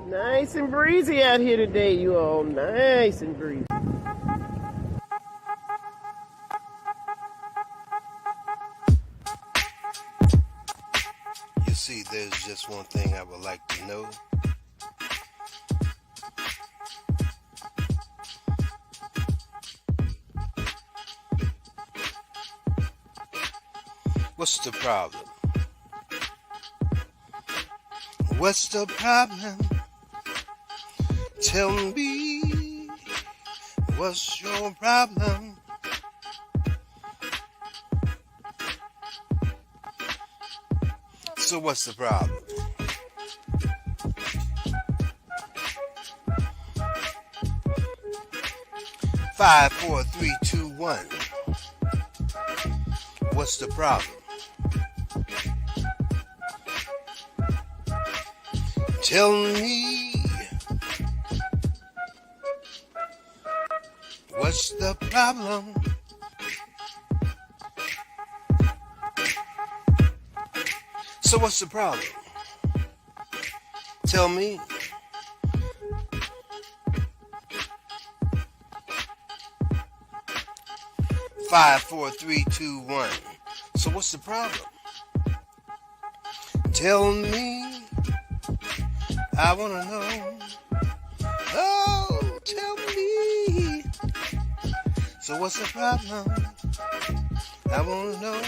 Nice and breezy out here today, you all. Nice and breezy. You see, there's just one thing I would like to know. What's the problem? What's the problem? Tell me, what's your problem? So what's the problem? Five, four, three, two, one. What's the problem? Tell me, what's the problem? So what's the problem? Tell me. Five, four, three, two, one. So what's the problem? Tell me. I wanna know. Oh, tell me. So what's the problem? I wanna know.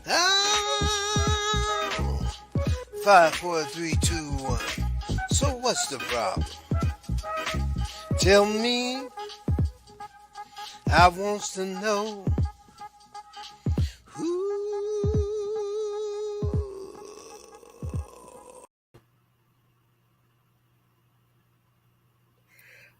Oh, five, four, three, two, one. So what's the problem? Tell me. I wants to know.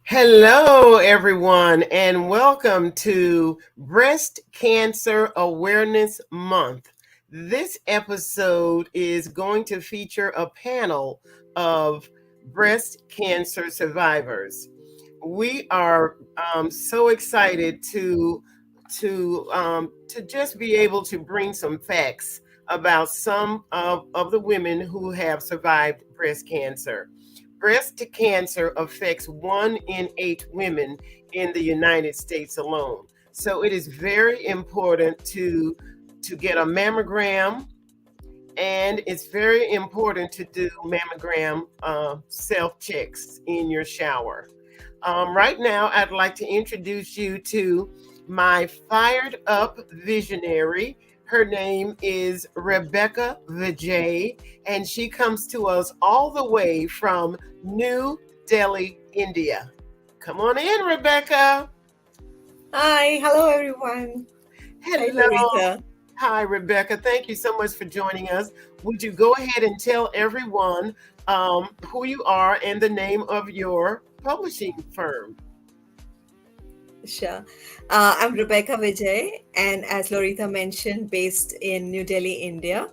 Hello, everyone, and welcome to Breast Cancer Awareness Month. This episode is going to feature a panel of breast cancer survivors. We are so excited to just be able to bring some facts about some of the women who have survived breast cancer. Breast cancer affects 1 in 8 women in the United States alone. So it is very important to get a mammogram, and it's very important to do mammogram self-checks in your shower. Right now, I'd like to introduce you to my fired up visionary. Her name is Rebecca Vijay, and she comes to us all the way from New Delhi, India. Come on in, Rebecca. Hi, hello everyone. Hi, Hello. Loretha. Hi, Rebecca. Thank you so much for joining us. Would you go ahead and tell everyone who you are and the name of your publishing firm? Sure. I'm Rebecca Vijay, and as Loretha mentioned, based in New Delhi, India.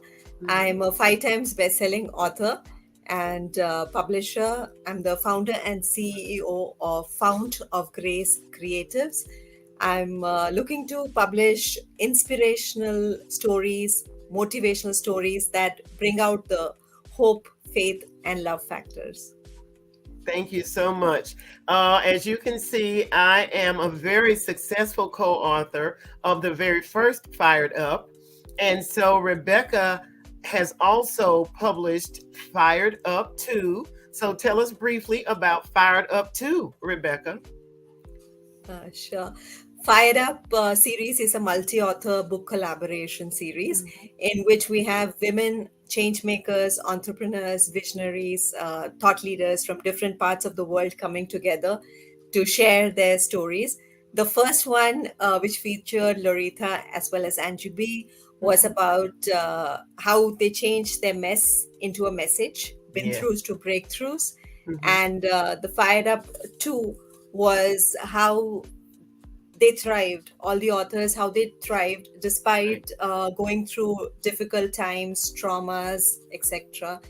I'm a 5 times best-selling author and publisher. I'm the founder and CEO of Fount of Grace Creatives. I'm looking to publish inspirational stories, motivational stories that bring out the hope, faith, and love factors. Thank you so much. As you can see, I am a very successful co-author of the very first Fired Up. And so Rebecca has also published Fired Up 2. So tell us briefly about Fired Up 2, Rebecca. Sure. Fired Up series is a multi-author book collaboration series in which we have women change makers, entrepreneurs, visionaries, thought leaders from different parts of the world coming together to share their stories. The first one, which featured Loretha as well as Angie B, was about how they changed their mess into a message, win-throughs to breakthroughs. And the Fired Up 2 was how they thrived, all the authors, how they thrived despite going through difficult times, traumas, etc.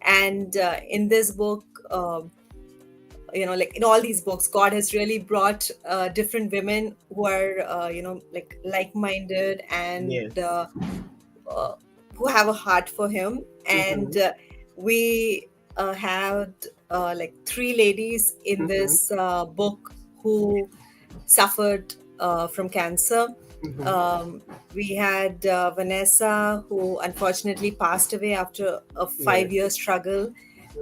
And in this book, like in all these books, God has really brought different women who are, like-minded and who have a heart for Him. And we had like three ladies in Mm-hmm. this book who suffered from cancer. Mm-hmm. Um, we had Vanessa, who unfortunately passed away after a Yes. 5-year struggle.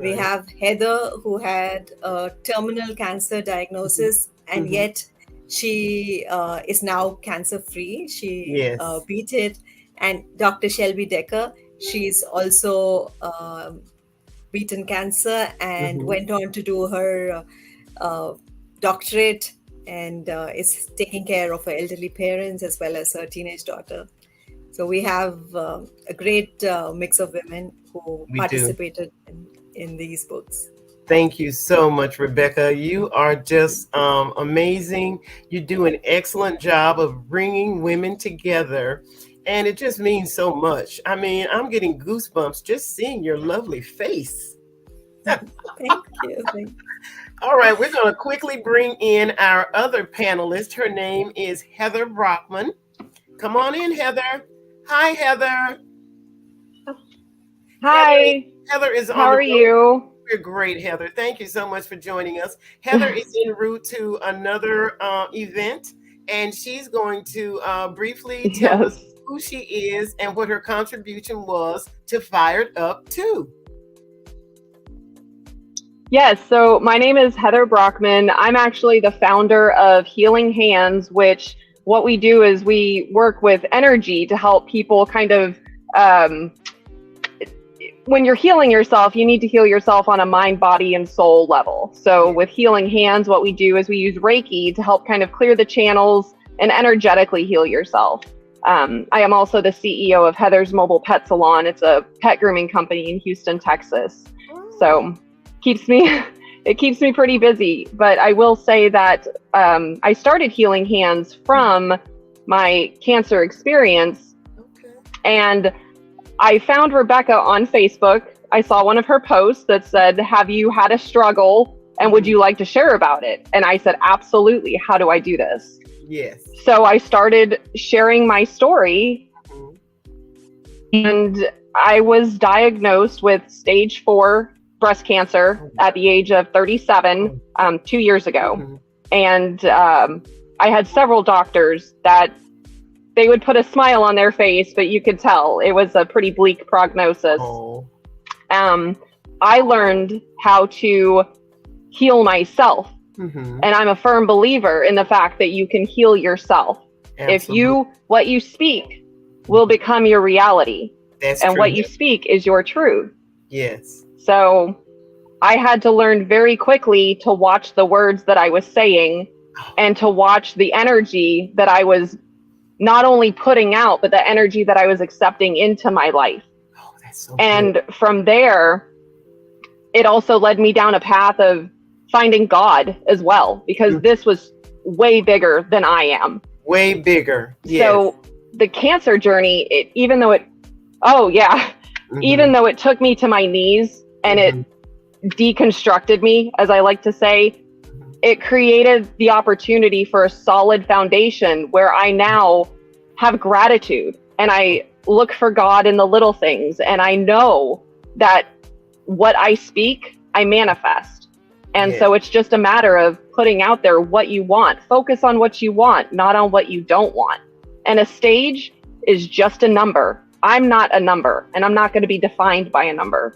We Right. have Heather, who had a terminal cancer Mm-hmm. diagnosis, and Mm-hmm. yet she is now cancer free. She Yes. beat it. And Dr. Shelby Decker, she's also beaten cancer and Mm-hmm. went on to do her doctorate, and is taking care of her elderly parents as well as her teenage daughter. So we have a great mix of women who We do. participated in these books. Thank you so much, Rebecca. You are just amazing. You do an excellent job of bringing women together, and it just means so much. I mean, I'm getting goosebumps just seeing your lovely face. Thank you. All right, we're going to quickly bring in our other panelist. Her name is Heather Brockman. Come on in, Heather. Hi, Heather. Heather, Hi, Heather is how on the are road. you? We're great, Heather. Thank you so much for joining us. Heather is en route to another event, and she's going to briefly tell us Yes. who she is and what her contribution was to Fired Up 2. Yes, so my name is Heather Brockman. I'm actually the founder of Healing Hands, which what we do is we work with energy to help people kind of, when you're healing yourself, you need to heal yourself on a mind, body, and soul level. So with Healing Hands, what we do is we use Reiki to help kind of clear the channels and energetically heal yourself. I am also the CEO of Heather's Mobile Pet Salon. It's a pet grooming company in Houston, Texas. So it keeps me pretty busy. But I will say that I started Healing Hands from my cancer experience, Okay. and I found Rebecca on Facebook. I saw one of her posts that said, "Have you had a struggle, and would you like to share about it?" And I said, "Absolutely. How do I do this?" Yes. So I started sharing my story, Mhm. and I was diagnosed with stage 4 breast cancer at the age of 37, 2 years ago. Mhm. And I had several doctors that they would put a smile on their face, but you could tell it was a pretty bleak prognosis. Oh. I learned how to heal myself. Mhm. And I'm a firm believer in the fact that you can heal yourself. If what you speak will become your reality. That's And true. what you speak is your truth. Yes. So I had to learn very quickly to watch the words that I was saying and to watch the energy that I was not only putting out, but the energy that I was accepting into my life. Oh, that's so And good. from there, it also led me down a path of finding God as well, because this was way bigger than I am. Way bigger. Yes. So the cancer journey, even though it took me to my knees and it deconstructed me, as I like to say, it created the opportunity for a solid foundation where I now have gratitude and I look for God in the little things. And I know that what I speak, I manifest. And so it's just a matter of putting out there what you want. Focus on what you want, not on what you don't want. And a stage is just a number. I'm not a number, and I'm not going to be defined by a number.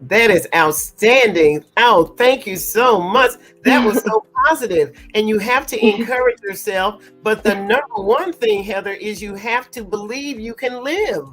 That is outstanding. Oh, thank you so much. That was so positive. And you have to encourage yourself. But the number one thing, Heather, is you have to believe you can live.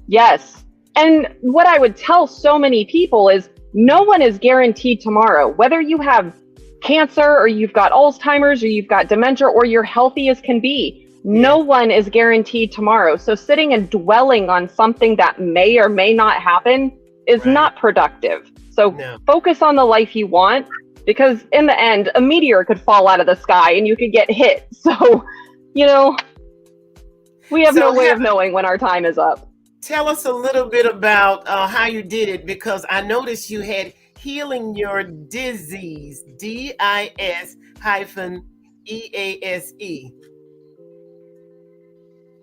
Yes. And what I would tell so many people is no one is guaranteed tomorrow. Whether you have cancer or you've got Alzheimer's or you've got dementia or you're healthy as can be, no one is guaranteed tomorrow. So sitting and dwelling on something that may or may not happen is not productive. So focus on the life you want, because in the end, a meteor could fall out of the sky and you could get hit. So, we have no way of knowing when our time is up. Tell us a little bit about how you did it, because I noticed you had Healing Your Disease, DIS-EASE.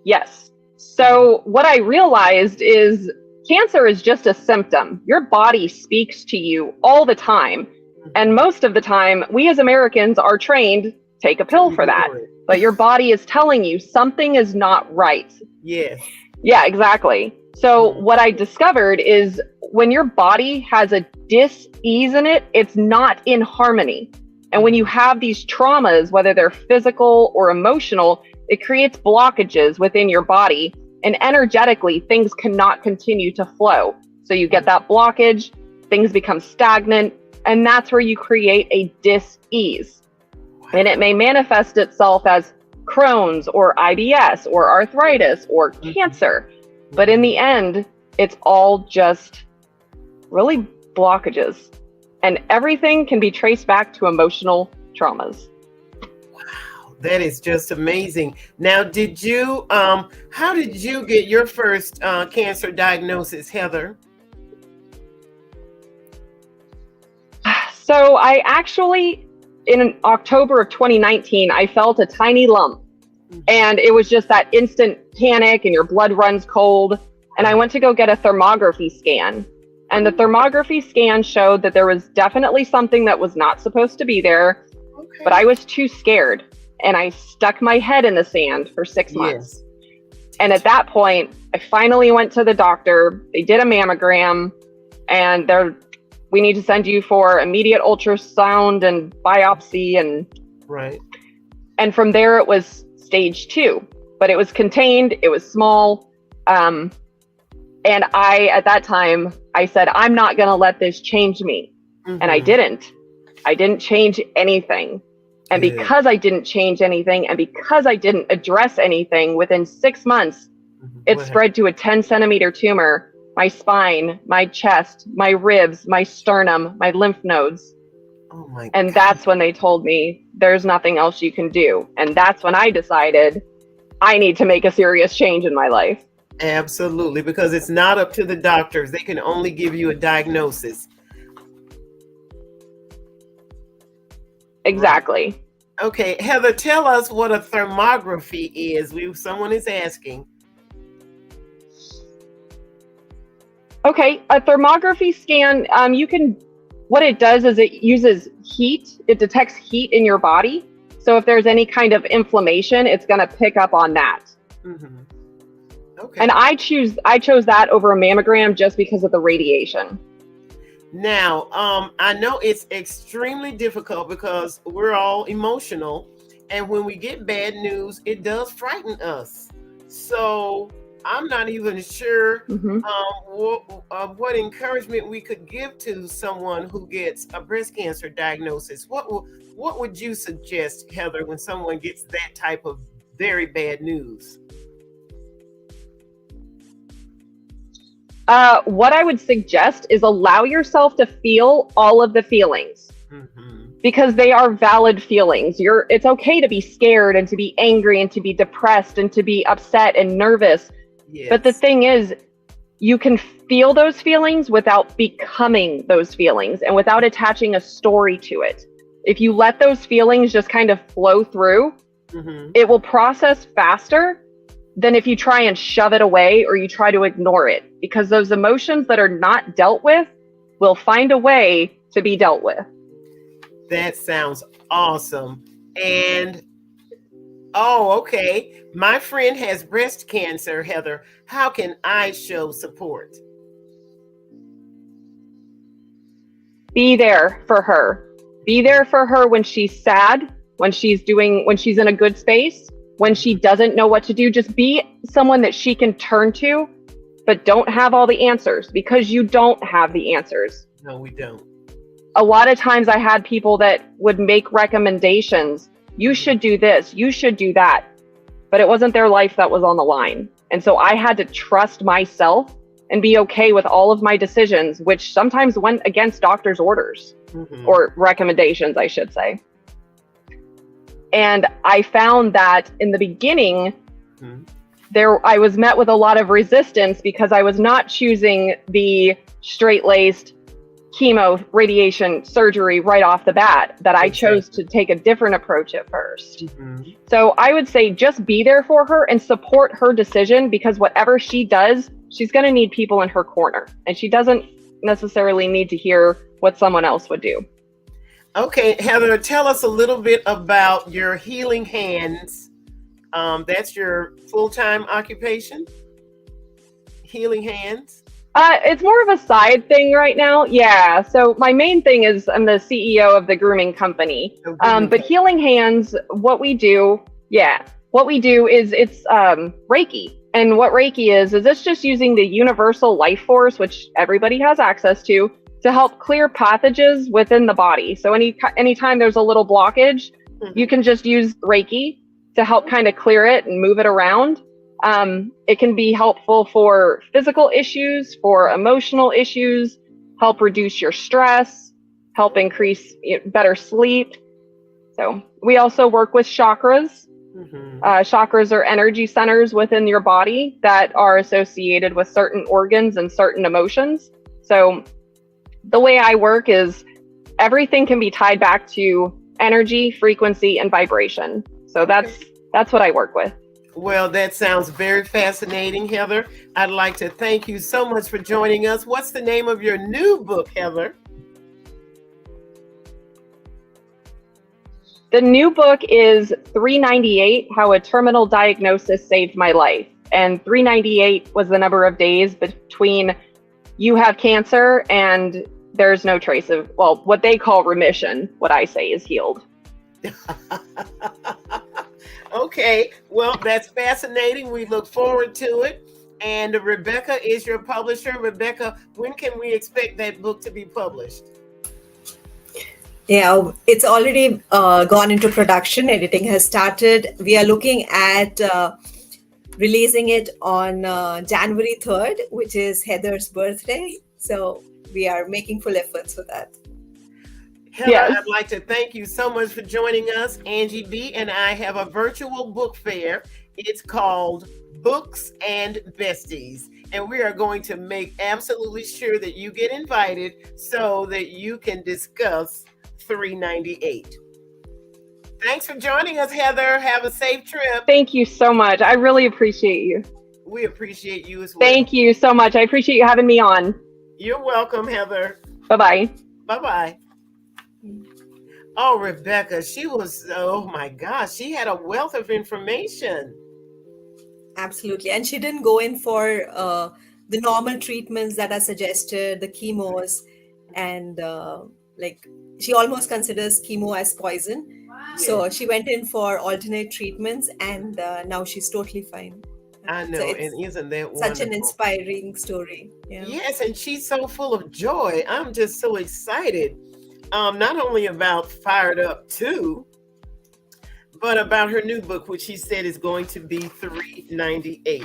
Yes. So what I realized is cancer is just a symptom. Your body speaks to you all the time. And most of the time, we as Americans are trained, take a pill for that. But your body is telling you something is not right. Yes. Yeah, exactly. So what I discovered is when your body has a dis-ease in it, it's not in harmony. And when you have these traumas, whether they're physical or emotional, it creates blockages within your body. And energetically, things cannot continue to flow. So you get that blockage, things become stagnant, and that's where you create a dis-ease. And it may manifest itself as Crohn's or IBS or arthritis or cancer. But in the end, it's all just really blockages. And everything can be traced back to emotional traumas. Wow, that is just amazing. Now, how did you get your first cancer diagnosis, Heather? So I actually, in October of 2019, I felt a tiny lump. And it was just that instant panic and your blood runs cold. And I went to go get a thermography scan. And the thermography scan showed that there was definitely something that was not supposed to be there. Okay. But I was too scared. And I stuck my head in the sand for 6 months. Yes. And at that point, I finally went to the doctor. They did a mammogram. And we need to send you for immediate ultrasound and biopsy. Right. And from there, it was stage 2, but it was contained, it was small. And at that time, I said, I'm not going to let this change me. And I didn't change anything. And because I didn't change anything, and because I didn't address anything, within 6 months, it spread to a 10-centimeter tumor, my spine, my chest, my ribs, my sternum, my lymph nodes. Oh my and God. That's when they told me there's nothing else you can do. And that's when I decided I need to make a serious change in my life. Absolutely, because it's not up to the doctors. They can only give you a diagnosis. Exactly. Right. Okay, Heather, tell us what a thermography is. Someone is asking. Okay, a thermography scan, what it does is it uses heat. It detects heat in your body. So if there's any kind of inflammation, it's going to pick up on that. Mm-hmm. Okay. And I chose that over a mammogram just because of the radiation. Now, I know it's extremely difficult because we're all emotional. And when we get bad news, it does frighten us. So I'm not even sure what encouragement we could give to someone who gets a breast cancer diagnosis. What would you suggest, Heather, when someone gets that type of very bad news? What I would suggest is allow yourself to feel all of the feelings, because they are valid feelings. It's okay to be scared and to be angry and to be depressed and to be upset and nervous. Yes. But the thing is, you can feel those feelings without becoming those feelings and without attaching a story to it. If you let those feelings just kind of flow through, it will process faster than if you try and shove it away or you try to ignore it, because those emotions that are not dealt with will find a way to be dealt with. That sounds awesome. And okay. My friend has breast cancer, Heather. How can I show support? Be there for her. Be there for her when she's sad, when she's in a good space, when she doesn't know what to do. Just be someone that she can turn to, but don't have all the answers, because you don't have the answers. No, we don't. A lot of times I had people that would make recommendations. You should do this, you should do that. But it wasn't their life that was on the line. And so I had to trust myself and be okay with all of my decisions, which sometimes went against doctors' orders or recommendations, I should say. And I found that in the beginning, I was met with a lot of resistance because I was not choosing the straight-laced chemo, radiation, surgery right off the bat, that I chose to take a different approach at first. So I would say just be there for her and support her decision, because whatever she does, she's going to need people in her corner, and she doesn't necessarily need to hear what someone else would do. Okay, Heather, tell us a little bit about your Healing Hands. That's your full-time occupation? Healing Hands? It's more of a side thing right now. Yeah. So my main thing is I'm the CEO of the grooming company. But Healing Hands, what we do is it's Reiki. And what Reiki is it's just using the universal life force, which everybody has access to help clear pathogens within the body. So anytime there's a little blockage, you can just use Reiki to help kind of clear it and move it around. It can be helpful for physical issues, for emotional issues, help reduce your stress, help increase better sleep. So we also work with chakras. Chakras are energy centers within your body that are associated with certain organs and certain emotions. So the way I work is everything can be tied back to energy, frequency, and vibration. So that's what I work with. Well, that sounds very fascinating, Heather. I'd like to thank you so much for joining us. What's the name of your new book, Heather? The new book is 398, How a Terminal Diagnosis Saved My Life. And 398 was the number of days between you have cancer and there's no trace of, well, what they call remission. What I say is healed. Okay, well, that's fascinating. We look forward to it. And Rebecca is your publisher. Rebecca, when can we expect that book to be published? Yeah, it's already gone into production. Editing has started. We are looking at releasing it on January 3rd, which is Heather's birthday. So we are making full efforts for that. Heather, yes. I'd like to thank you so much for joining us. Angie B and I have a virtual book fair. It's called Books and Besties. And we are going to make absolutely sure that you get invited so that you can discuss 398. Thanks for joining us, Heather. Have a safe trip. Thank you so much. I really appreciate you. We appreciate you as well. Thank you so much. I appreciate you having me on. You're welcome, Heather. Bye-bye. Bye-bye. Oh, Rebecca, oh my gosh, she had a wealth of information. Absolutely. And she didn't go in for the normal treatments that are suggested, the chemos, and she almost considers chemo as poison. Wow. So she went in for alternate treatments, and now she's totally fine. I know, so and isn't that wonderful? Such an inspiring story. Yeah. Yes, and she's so full of joy. I'm just so excited. Not only about Fired Up 2, but about her new book, which she said is going to be 398.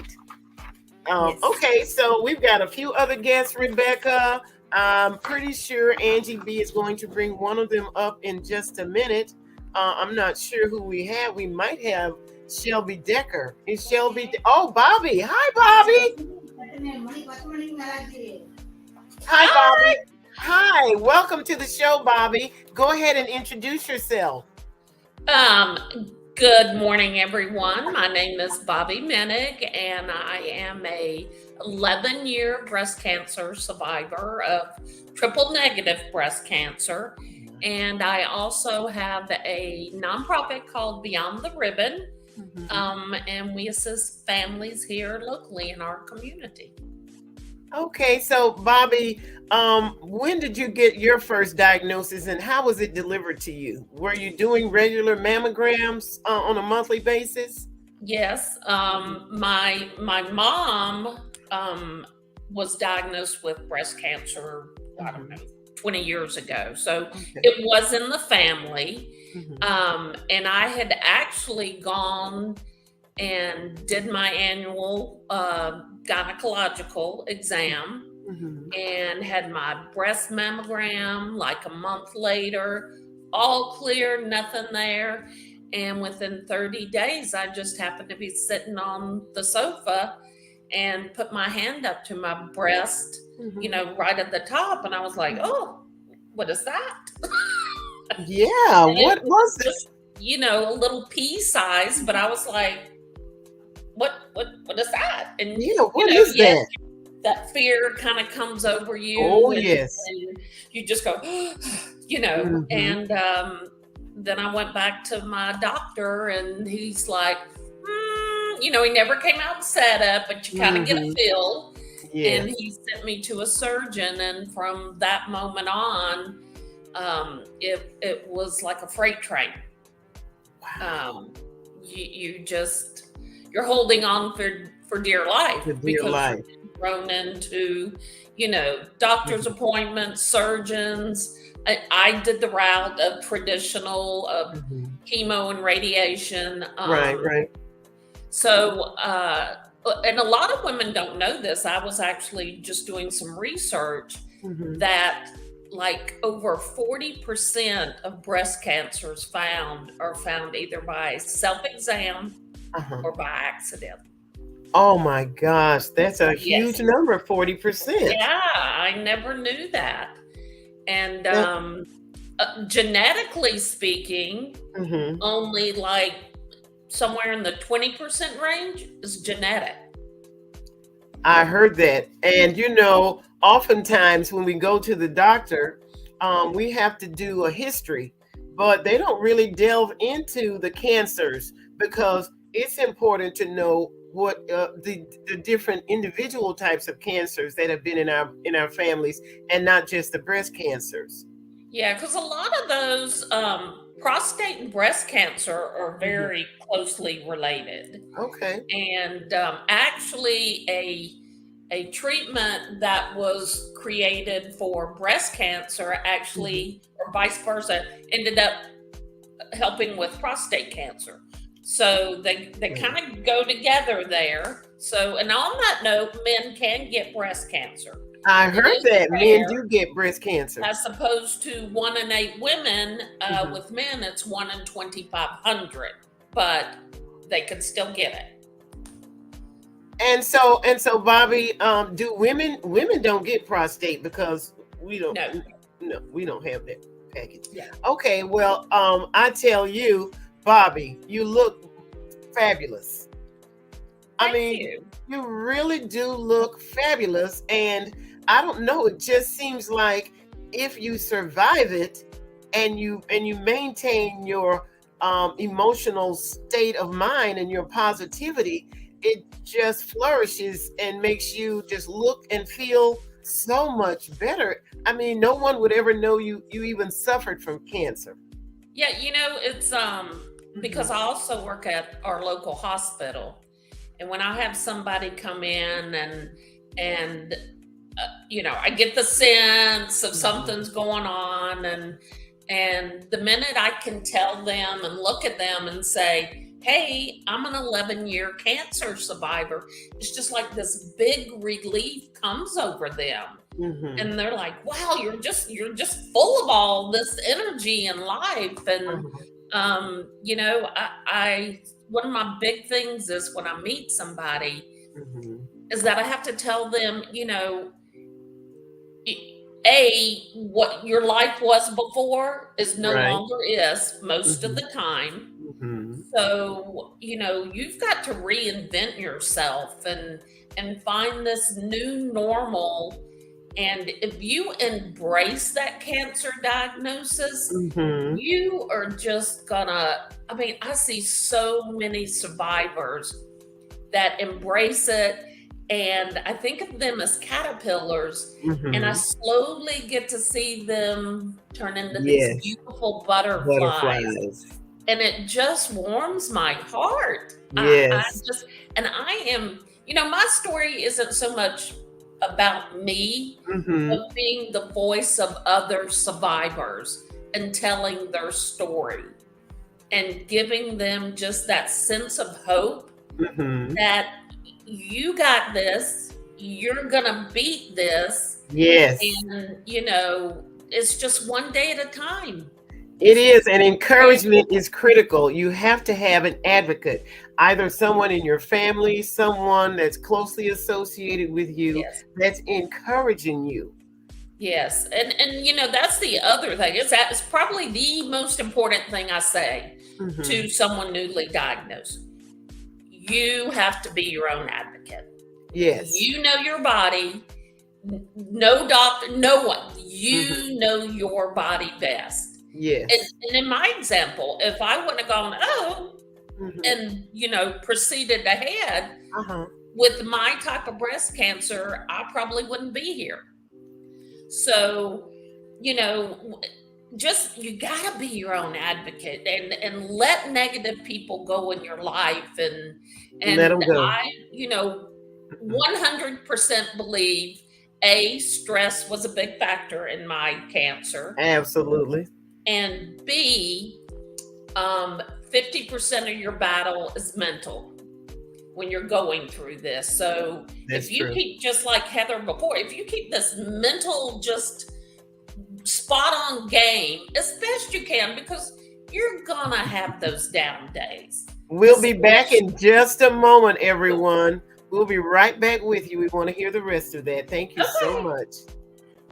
Yes. Okay, so we've got a few other guests, Rebecca. I'm pretty sure Angie B is going to bring one of them up in just a minute. I'm not sure who we have. We might have Shelby Decker. Is Shelby? Oh, Bobby. Hi, Bobby. Hi, Bobby. Hi, welcome to the show, Bobby. Go ahead and introduce yourself. Good morning, everyone. My name is Bobby Menig, and I am a 11-year breast cancer survivor of triple negative breast cancer. And I also have a nonprofit called Beyond the Ribbon, and we assist families here locally in our community. Okay, so Bobby, when did you get your first diagnosis and how was it delivered to you? Were you doing regular mammograms on a monthly basis? Yes, my mom was diagnosed with breast cancer, I don't know, 20 years ago. So it was in the family. And I had actually gone and did my annual gynecological exam and had my breast mammogram like a month later, all clear, nothing there. And within 30 days, I just happened to be sitting on the sofa and put my hand up to my breast, right at the top. And I was like, oh, what is that? Yeah, And it what was it? just, a little pea size, but I was like, what is that? And Yeah, what is yes, that? that fear kind of comes over Oh, you, yes. and you just go, Mm-hmm. and then I went back to my doctor, and he's like, he never came out and said it, but you kind of get a Mm-hmm. feel. And Yes. he sent me to a surgeon, and from that moment on, it was like a freight train. Wow. Um, you're holding on for dear life The dear because life. you're thrown into, doctor's Mhm. appointments, surgeons. I did the route of traditional of Mhm. chemo and radiation. Right, right. So, and a lot of women don't know this. I was actually just doing some research Mhm. that like over 40% of breast cancers are found either by self-exam Uh-huh. or by accident. Oh my gosh, that's a huge Yes. number, 40%. Yeah, I never knew that. And Yeah. genetically speaking, Mhm. only like somewhere in the 20% range is genetic. I heard that. And oftentimes when we go to the doctor, we have to do a history, but they don't really delve into the cancers because it's important to know what the different individual types of cancers that have been in our families, and not just the breast cancers. Yeah, because a lot of those prostate and breast cancer are Mhm. very closely related. Okay. And actually, a treatment that was created for breast cancer Mhm. actually, or vice versa, ended up helping with prostate cancer. So they Okay. kind of go together there. So, and on that note, men can get breast cancer. I It heard is that men rare, do get breast cancer. as opposed to 1 in 8 women. Mhm. With men, it's 1 in 2,500, but they can still get it. And so, Bobby, do women don't get prostate because we don't No, no, we don't have that package. yeah, Okay, well, I tell you, Bobby, you look fabulous. I thank mean, you. you really do look fabulous, and I don't know, it just seems like if you survive it and you maintain your emotional state of mind and your positivity, it just flourishes and makes you just look and feel so much better. I mean, no one would ever know you even suffered from cancer. Yeah, it's because Mhm. I also work at our local hospital, and when I have somebody come in and I get the sense of Mhm. something's going on, and the minute I can tell them and look at them and say, "Hey, I'm an 11-year cancer survivor," it's just like this big relief comes over them. Mhm. And they're like, "Wow, you're just full of all this energy and life." And Uh-huh. I one of my big things is when I meet somebody Mhm. is that I have to tell them, a what your life was before is no Right. longer is most of Mhm. the time. Mhm. So, you've got to reinvent yourself and find this new normal. And if you embrace that cancer diagnosis, Mhm. you are just gonna, I mean, I see so many survivors that embrace it. And I think of them as caterpillars, and I Mhm. slowly get to see them turn into these Yes. beautiful butterflies. Butterflies. And it just warms my heart. I Yes. just, and I am, my story isn't so much about me, but Mhm. being the voice of other survivors and telling their story and giving them just that sense of hope Mhm. that you got this, you're gonna beat this, Yes. and it's just one day at a time. It It's is, and very encouragement is critical. You have to have an advocate, either someone in your family, someone that's closely associated with you yes. that's encouraging you. Yes, and that's the other thing. It's probably the most important thing I say to someone newly diagnosed. You have to be your own advocate. Yes. You know your body. No doctor, no one. Mhm. You know your body best. And, Yes. and in my example, if I wouldn't have gone, oh, Mhm. and proceeded ahead Uh-huh. with my type of breast cancer, I probably wouldn't be here. So, you know, just you gotta be your own advocate and let negative people go in your life Let and them go. I, 100% believe stress was a big factor in my cancer, Absolutely. and B, 50% of your battle is mental when you're going through this. So That's if you true. keep, just like Heather before, if you keep this mental just spot on game as best you can, because you're gonna have those down days. We'll be back Especially, in just a moment, everyone. We'll be right back with you. We want to hear the rest of that. Thank you so okay. much.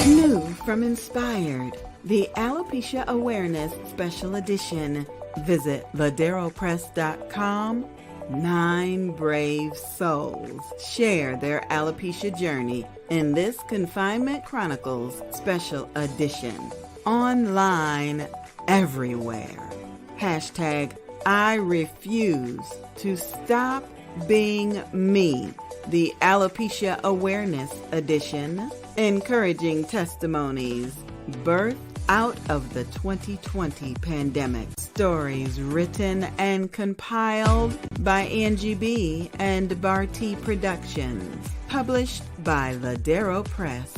New from Inspired, the Alopecia Awareness Special Edition. Visit laderopress.com. 9 brave souls share their alopecia journey in this Confinement Chronicles Special Edition. Online everywhere. Hashtag I refuse to stop being me. The Alopecia Awareness Edition, encouraging testimonies birthed out of the 2020 pandemic. Stories written and compiled by Angie B. and Barty Productions. Published by Ladero Press.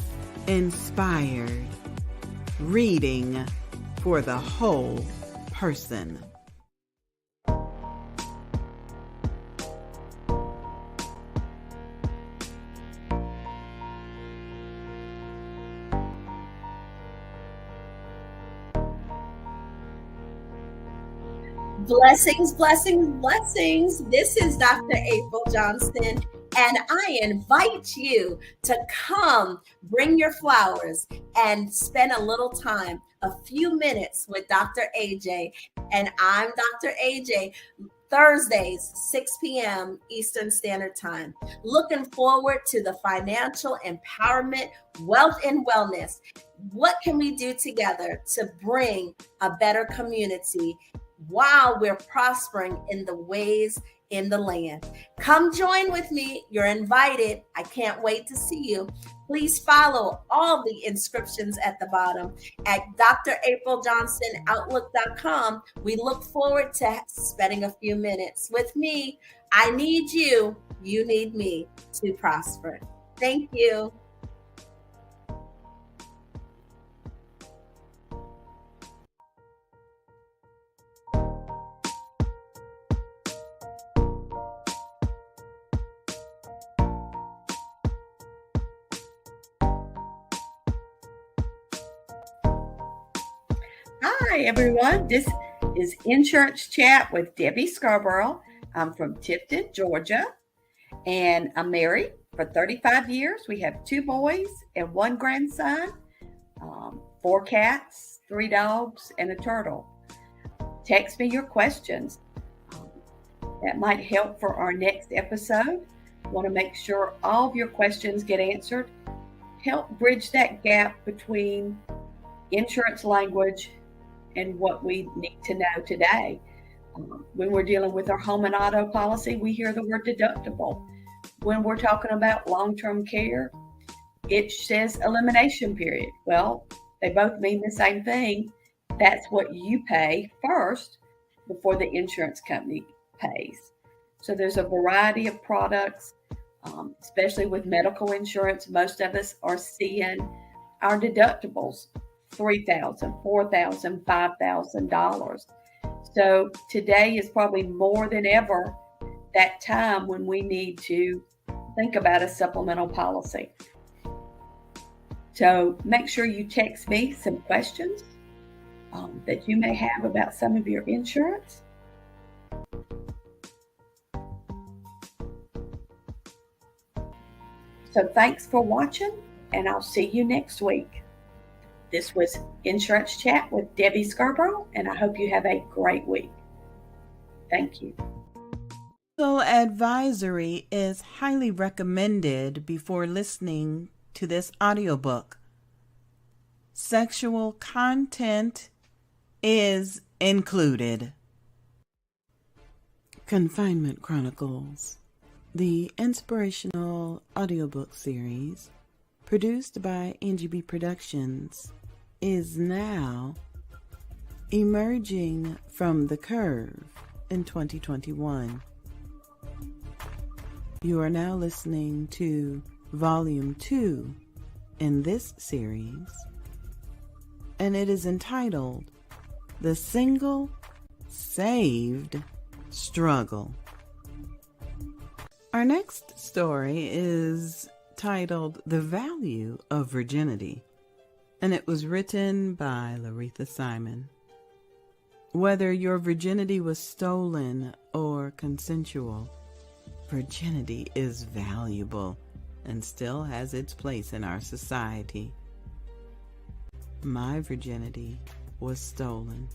Inspired. Reading for the whole person. Blessings, blessings, blessings. This is Dr. April Johnson, and I invite you to come bring your flowers and spend a little time, a few minutes with Dr. AJ. And I'm Dr. AJ. Thursdays, 6 p.m. Eastern Standard Time. Looking forward to the financial empowerment, wealth, and wellness. What can we do together to bring a better community while we're prospering in the ways in the land? Come join with me. You're invited. I can't wait to see you. Please follow all the inscriptions at the bottom at drapriljohnsonoutlook.com. We look forward to spending a few minutes with me. I need you. You need me to prosper. Thank you. Hi, everyone. This is Insurance Chat with Debbie Scarborough. I'm from Tifton, Georgia, and I'm married for 35 years. We have 2 boys and 1 grandson, 4 cats, 3 dogs, and a turtle. Text me your questions. That might help for our next episode. Want to make sure all of your questions get answered. Help bridge that gap between insurance language and what we need to know today. When we're dealing with our home and auto policy, we hear the word deductible. When we're talking about long-term care, it says elimination period. Well, they both mean the same thing. That's what you pay first before the insurance company pays. So there's a variety of products, especially with medical insurance. Most of us are seeing our deductibles $3,000, $4,000, $5,000. So today is probably more than ever that time when we need to think about a supplemental policy. So make sure you text me some questions that you may have about some of your insurance. So thanks for watching, and I'll see you next week. This was Insurance Chat with Debbie Scarborough, and I hope you have a great week. Thank you. Legal advisory is highly recommended before listening to this audiobook. Sexual content is included. Confinement Chronicles, the inspirational audiobook series produced by Angie B Productions, is now emerging from the curve in 2021. You are now listening to Volume 2 in this series, and it is entitled The Single Saved Struggle. Our next story is titled The Value of Virginity, and it was written by Loretha Simon. Whether your virginity was stolen or consensual, virginity is valuable and still has its place in our society. My virginity was stolen.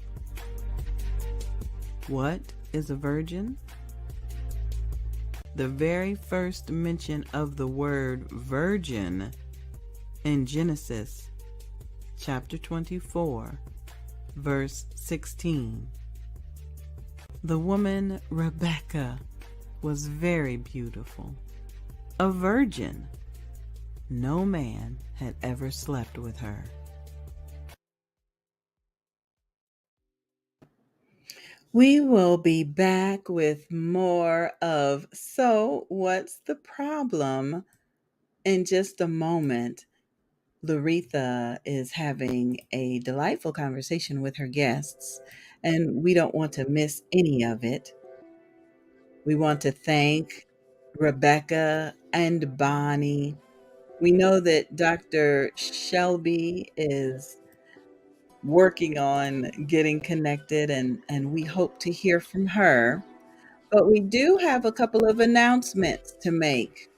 What is a virgin? The very first mention of the word virgin in Genesis chapter 24, verse 16. The woman Rebecca was very beautiful, a virgin. No man had ever slept with her. We will be back with more of So What's the Problem in just a moment. Loretha is having a delightful conversation with her guests, and we don't want to miss any of it. We want to thank Rebecca and Bonnie. We know that Dr. Shelby is working on getting connected, and we hope to hear from her. But we do have a couple of announcements to make.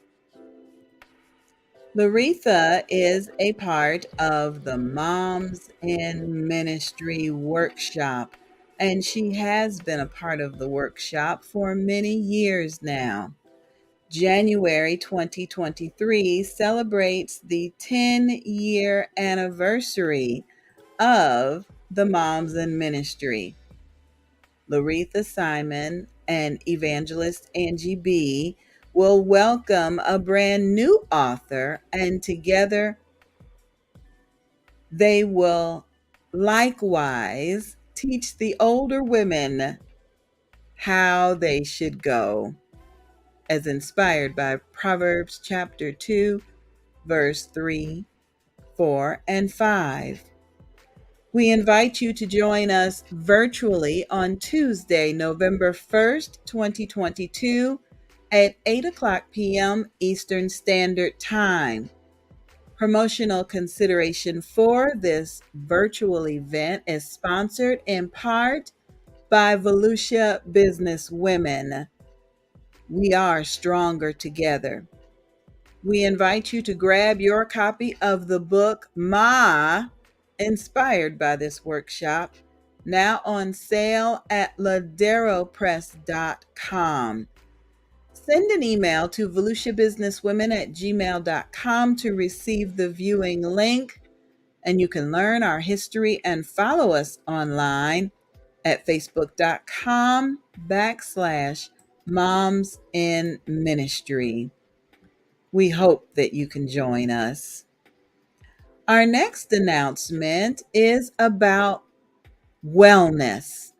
Loretha is a part of the Moms in Ministry workshop, and she has been a part of the workshop for many years now. January 2023 celebrates the 10-year anniversary of the Moms in Ministry. Loretha Simon and evangelist Angie B will welcome a brand new author, and together they will likewise teach the older women how they should go, as inspired by Proverbs chapter 2, verse 3, 4, and 5. We invite you to join us virtually on Tuesday, November 1st, 2022 at 8 o'clock p.m. Eastern Standard Time. Promotional consideration for this virtual event is sponsored in part by Volusia Business Women. We are stronger together. We invite you to grab your copy of the book Ma, inspired by this workshop, now on sale at laderopress.com. Send an email to volusiabusinesswomen@gmail.com to receive the viewing link, and you can learn our history and follow us online at facebook.com/momsinministry. We hope that you can join us. Our next announcement is about wellness.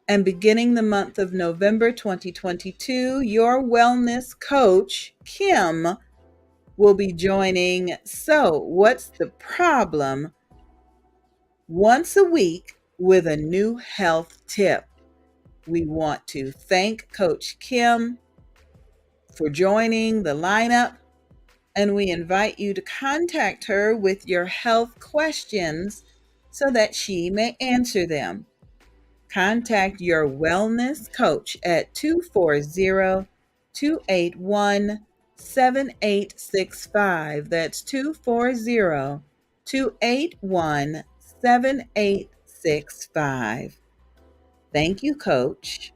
And beginning the month of November 2022, your wellness coach, Kim, will be joining So What's the Problem once a week with a new health tip. We want to thank Coach Kim for joining the lineup, and we invite you to contact her with your health questions so that she may answer them. Contact your wellness coach at 240-281-7865. That's 240-281-7865. 7865. Thank you, Coach.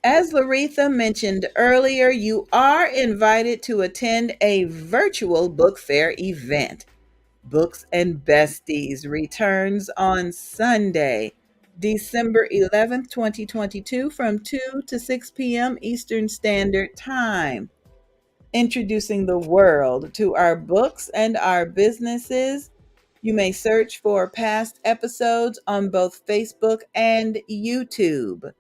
As Loretha mentioned earlier, you are invited to attend a virtual book fair event. Books and Besties returns on Sunday, December 11th, 2022, from 2 to 6 p.m. Eastern Standard Time. Introducing the world to our books and our businesses. You may search for past episodes on both Facebook and YouTube.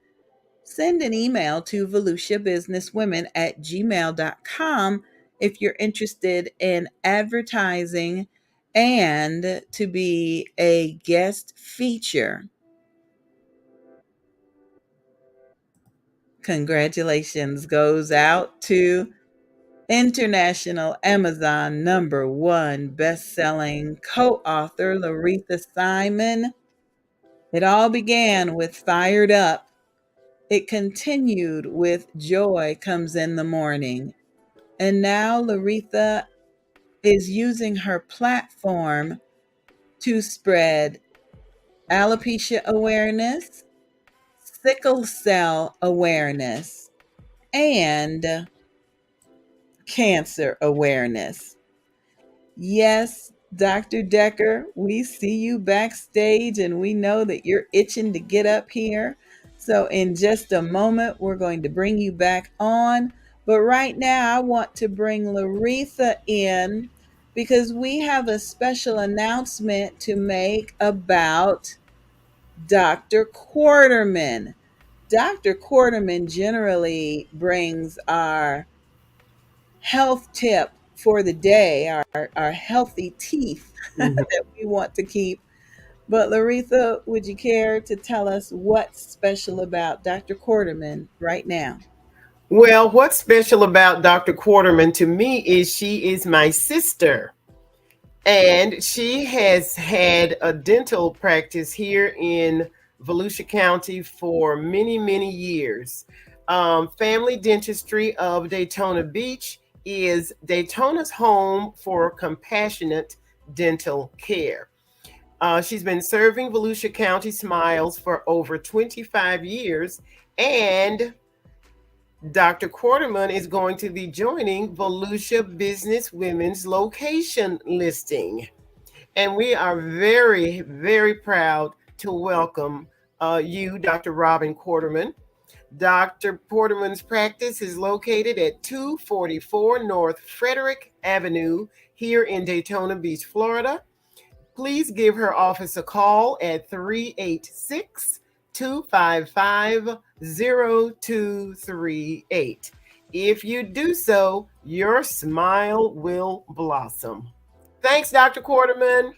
Send an email to volusiabusinesswomen@gmail.com if you're interested in advertising and to be a guest feature. Congratulations goes out to international Amazon #1 best-selling co-author Loretha Simon. It all began with Fired Up. It continued with Joy Comes in the Morning. And now Loretha is using her platform to spread alopecia awareness, sickle cell awareness, and cancer awareness. Yes, Dr. Decker, we see you backstage and we know that you're itching to get up here. So, in just a moment, we're going to bring you back on. But right now, I want to bring Loretha in because we have a special announcement to make about Dr. Quarterman. Dr. Quarterman generally brings our health tip for the day, our healthy teeth that we want to keep. But Loretha, would you care to tell us what's special about Dr. Quarterman right now? Well, what's special about Dr. Quarterman to me is she is my sister. And she has had a dental practice here in Volusia County for many, many years. Family Dentistry of Daytona Beach is Daytona's home for compassionate dental care. She's been serving Volusia County Smiles for over 25 years, and Dr. Quarterman is going to be joining Volusia Business Women's location listing. And we are very, very proud to welcome you, Dr. Robin Quarterman. Dr. Quarterman's practice is located at 244 North Frederick Avenue here in Daytona Beach, Florida. Please give her office a call at 386 255 0238. If you do so, your smile will blossom. Thanks, Dr. Quarterman.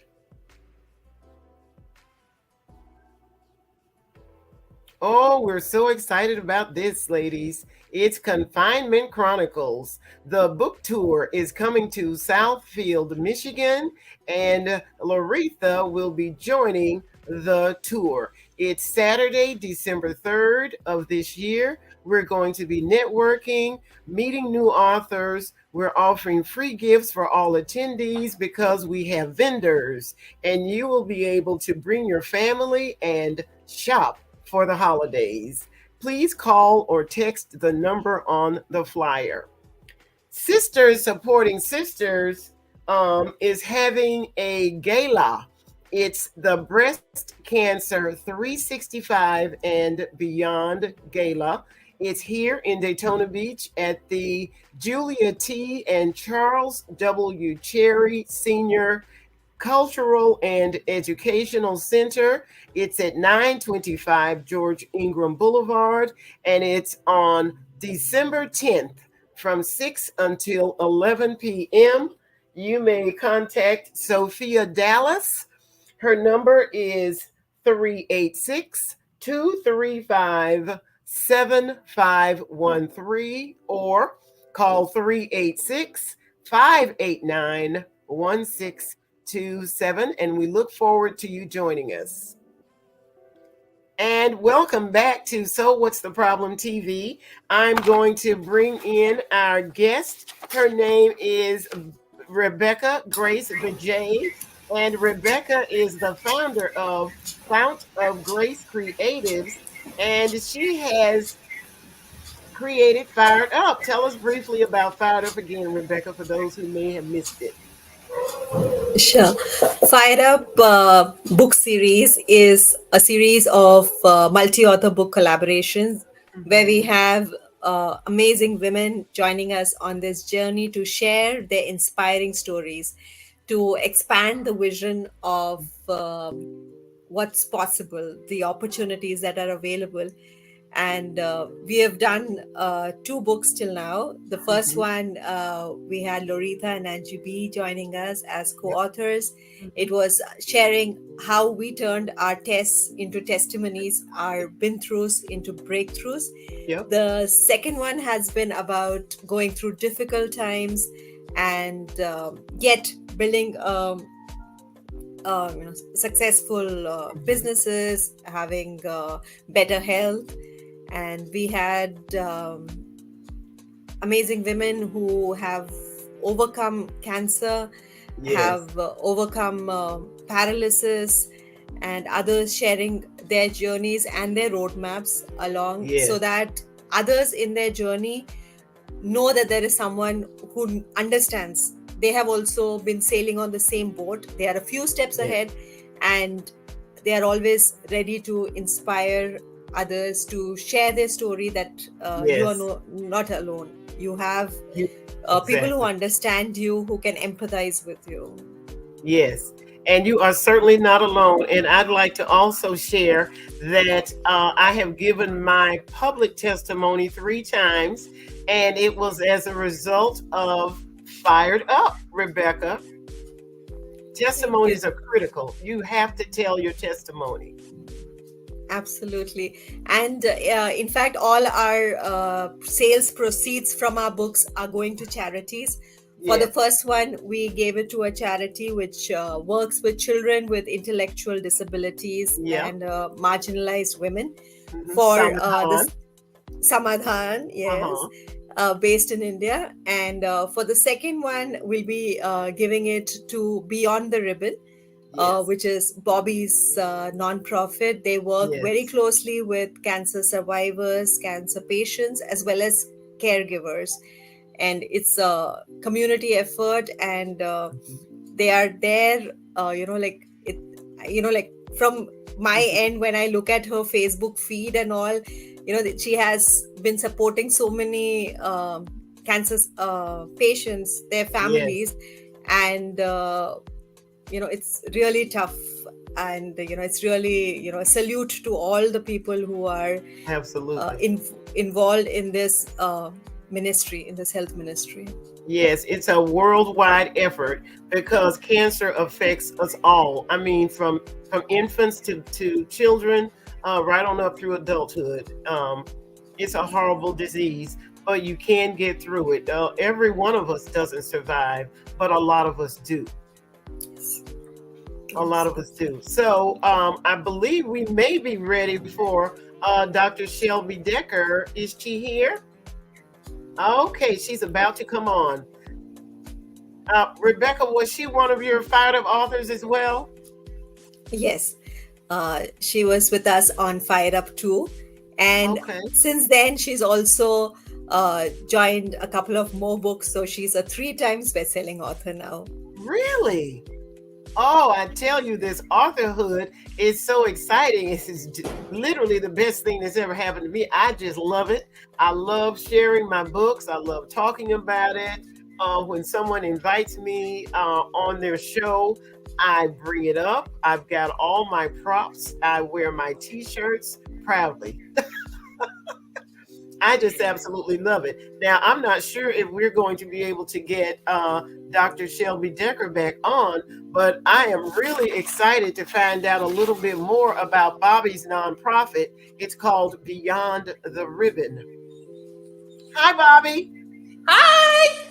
Oh, we're so excited about this, ladies. It's Confinement Chronicles. The book tour is coming to Southfield, Michigan, and Loretha will be joining the tour. It's Saturday, December 3rd of this year. We're going to be networking, meeting new authors. We're offering free gifts for all attendees because we have vendors, and you will be able to bring your family and shop for the holidays. Please call or text the number on the flyer. Sisters Supporting Sisters is having a gala. It's the Breast Cancer 365 and Beyond Gala. It's here in Daytona Beach at the Julia T. and Charles W. Cherry Senior Cultural and Educational Center. It's at 925 George Ingram Boulevard, and it's on December 10th from 6 until 11 p.m. You may contact Sophia Dallas. Her number is 386 235 7513 or call 386 589 1627, and we look forward to you joining us. And welcome back to So What's the Problem TV. I'm going to bring in our guest. Her name is Rebecca Grace Vijay. And Rebecca is the founder of Fount of Grace Creatives, and she has created Fired Up. Tell us briefly about Fired Up again, Rebecca, for those who may have missed it. Sure. Fire Up book series is a series of multi-author book collaborations where we Mm-hmm. have amazing women joining us on this journey to share their inspiring stories, to expand the vision of what's possible, the opportunities that are available. And we have done two books till now. The first Mm-hmm. one, we had Loretha and Angie B joining us as Yep. co-authors. Mm-hmm. It was sharing how we turned our tests into testimonies, our been throughs into breakthroughs. Yep. The second one has been about going through difficult times and yet building successful Mm-hmm. businesses, having better health. And we had amazing women who have overcome cancer, Yes. have overcome paralysis, and others sharing their journeys and their roadmaps along, so Yes. that others in their journey know that there is someone who understands. They have also been sailing on the same boat. They are a few steps Yes. ahead, and they are always ready to inspire others to share their story, that you are Yes. not alone. You have You people who exactly. understand you, who can empathize with you. Yes. And you are certainly not alone. And I'd like to also share that I have given my public testimony 3 times, and it was as a result of Fired Up, Rebecca. Thank you. Testimonies are critical. You have to tell your testimony. Absolutely. And in fact, all our sales proceeds from our books are going to charities. For the Yes. first one, we gave it to a charity which works with children with intellectual disabilities Yeah. and marginalized women. For Samadhan. this Samadhan, yes, Uh-huh. based in India. And for the second one, we'll be giving it to Beyond the Ribbon, Yes. which is Bobby's nonprofit. They work very Yes. closely with cancer survivors, cancer patients, as well as caregivers. And it's a community effort, and Mhm. they are there, like it, like from my Mhm. end, when I look at her Facebook feed and all, that she has been supporting so many cancer patients, their Yes. families, and it's really tough. And it's really, a salute to all the people who are Absolutely. involved in this ministry, in this health ministry. Yes, it's a worldwide effort because cancer affects us all. I mean, from infants to children, right on up through adulthood. It's a horrible disease, but you can get through it. Every one of us doesn't survive, but a lot of us do. A lot Yes. of us do. So I believe we may be ready for Dr. Shelby Decker. Is she here? Okay, she's about to come on. Rebecca, was she one of your Fired Up authors as well? Yes, she was with us on Fire Up too, and Okay. since then she's also joined a couple of more books. So she's a 3 times best-selling author now. Really? Oh, I tell you, this authorhood is so exciting. Literally the best thing that's ever happened to me. I just love it. I love sharing my books. I love talking about it. When someone invites me on their show, I bring it up. I've got all my props. I wear my t-shirts proudly. I just absolutely love it. Now, I'm not sure if we're going to be able to get Dr. Shelby Decker back on, but I am really excited to find out a little bit more about Bobby's nonprofit. It's called Beyond the Ribbon. Hi, Bobby. Hi.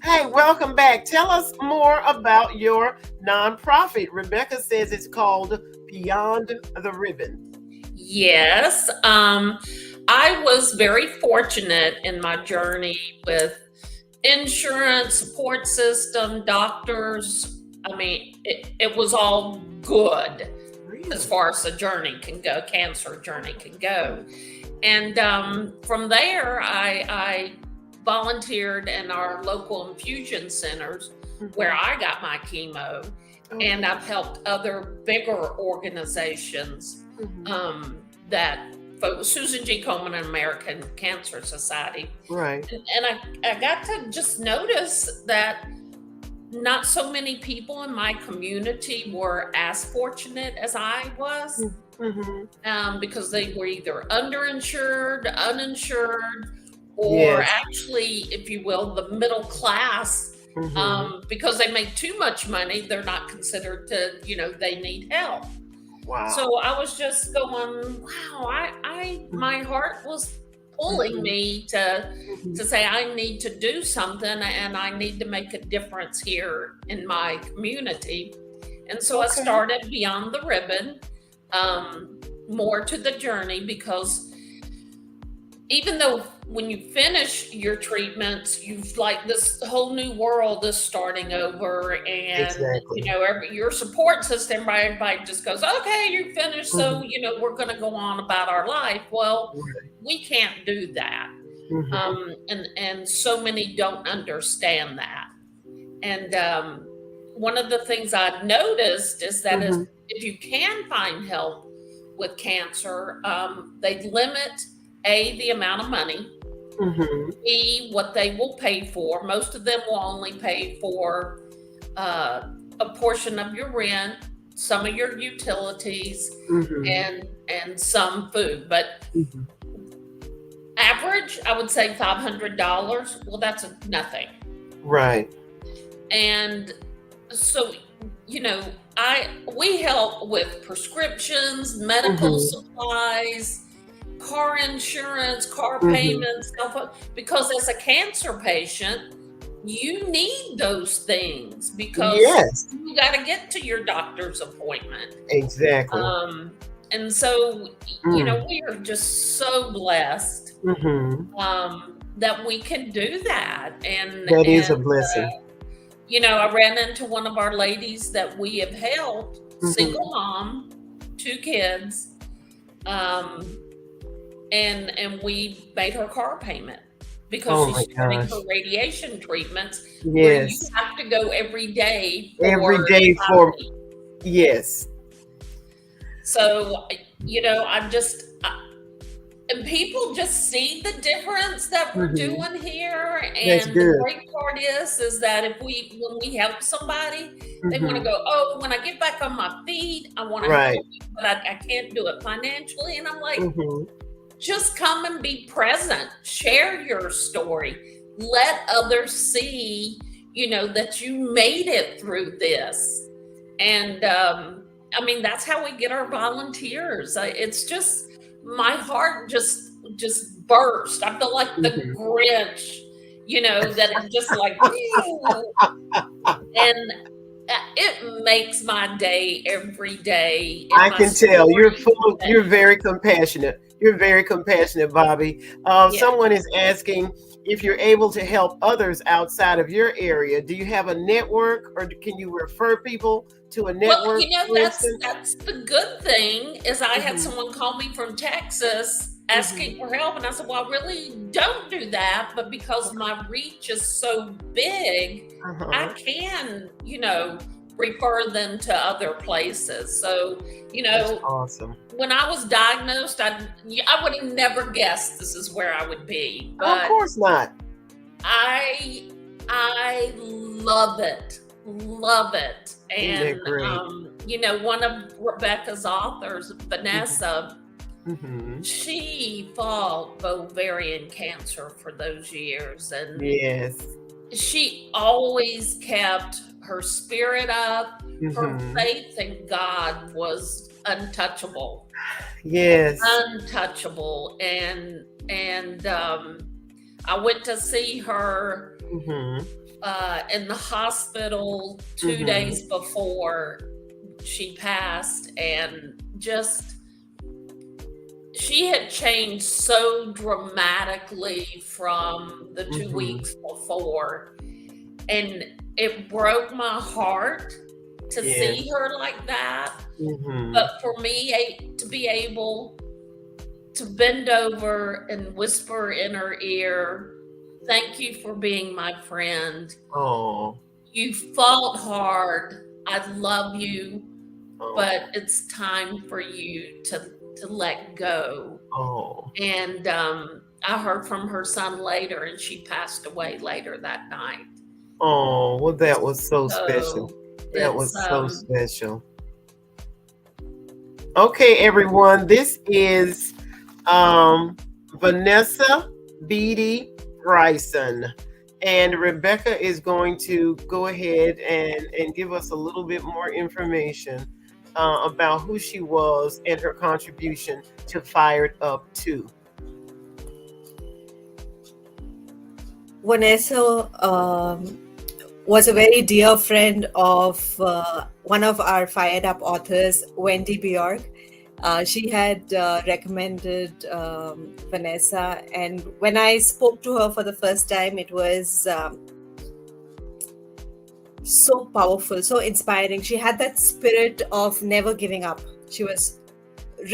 Hey, welcome back. Tell us more about your nonprofit. Rebecca says it's called Beyond the Ribbon. Yes. I was very fortunate in my journey with insurance, support system, doctors, I mean, it was all good Really? as far as the journey can go, cancer journey can go. And from there, I volunteered in our local infusion centers where I got my chemo. And I've helped other bigger organizations that Susan G. Komen and American Cancer Society. Right. And I got to just notice that not so many people in my community were as fortunate as I was, because they were either underinsured, uninsured, or actually, if you will, the middle class. Because they make too much money, they're not considered to, they need help. Wow. So I was just going, wow, my heart was pulling me to say I need to do something and I need to make a difference here in my community. And so I started Beyond the Ribbon, more to the journey, because even though when you finish your treatments, you've like this whole new world is starting over, and your support system, everybody just goes, okay, you're finished, so we're going to go on about our life. Well, we can't do that, and so many don't understand that. And one of the things I've noticed is that if you can find help with cancer, they limit the amount of money, B, what they will pay for. Most of them will only pay for a portion of your rent, some of your utilities, and some food. But average, I would say $500. Well, that's nothing. Right. And so, we help with prescriptions, medical supplies, car insurance, car payments, because as a cancer patient, you need those things because you got to get to your doctor's appointment. Exactly. And so, we are just so blessed that we can do that. And that is a blessing. I ran into one of our ladies that we have helped, single mom, 2 kids, and we made her car payment because she's getting her radiation treatments where you have to go every day for yes. So, and people just see the difference that we're doing here. And the great part is that when we help somebody, they want to go, oh, when I get back on my feet, I want to help you, but I can't do it financially. And I'm like, just come and be present, share your story, let others see, that you made it through this. And, that's how we get our volunteers. It's just, my heart just burst. I feel like the Grinch, that is just like, and it makes my day every day. I can tell you're very compassionate. You're very compassionate, Bobby. Someone is asking if you're able to help others outside of your area. Do you have a network, or can you refer people to a network? Well, that's the good thing is I had someone call me from Texas asking for help, and I said, well, I really don't do that, but because my reach is so big, I can, refer them to other places. So, that's awesome. When I was diagnosed, I would have never guessed this is where I would be. But of course not. I love it. And one of Rebecca's authors, Vanessa, she fought ovarian cancer for those years, and she always kept her spirit up. Her faith in God was untouchable. Untouchable. And I went to see her in the hospital 2 days before she passed, and she had changed so dramatically from the 2 weeks before, and it broke my heart to Yes. see her like that. Mm-hmm. But for me to be able to bend over and whisper in her ear, "Thank you for being my friend. Oh. You fought hard. I love you, Oh. but it's time for you to let go." Oh. And I heard from her son later, and she passed away later that night. Oh. Well, that was so special. So That it's was so special. Okay, everyone. This is Vanessa Beatty Bryson. And Rebecca is going to go ahead and give us a little bit more information about who she was and her contribution to Fired Up 2. Vanessa was a very dear friend of one of our Fired Up authors, Wendy Bjork. She had recommended Vanessa, and when I spoke to her for the first time, it was so powerful, so inspiring. She had that spirit of never giving up. She was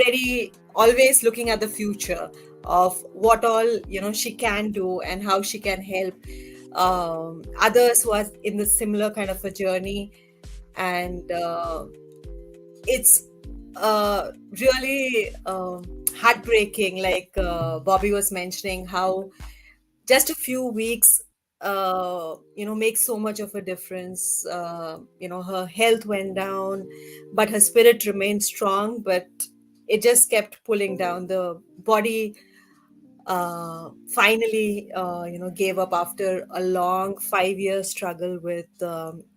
ready, always looking at the future of what all she can do and how she can help others who are in the similar kind of a journey. And it's really heartbreaking, like Bobby was mentioning, how just a few weeks makes so much of a difference. Her health went down, but her spirit remained strong, but it just kept pulling down. The body finally gave up after a long 5-year struggle with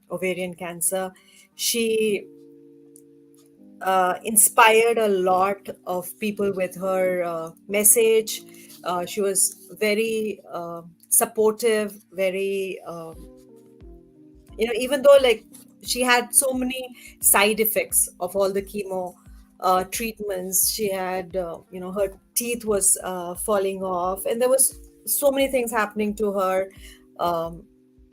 ovarian cancer. She inspired a lot of people with her message. She was very supportive, very even though like she had so many side effects of all the chemo treatments. She had her teeth was falling off, and there was so many things happening to her,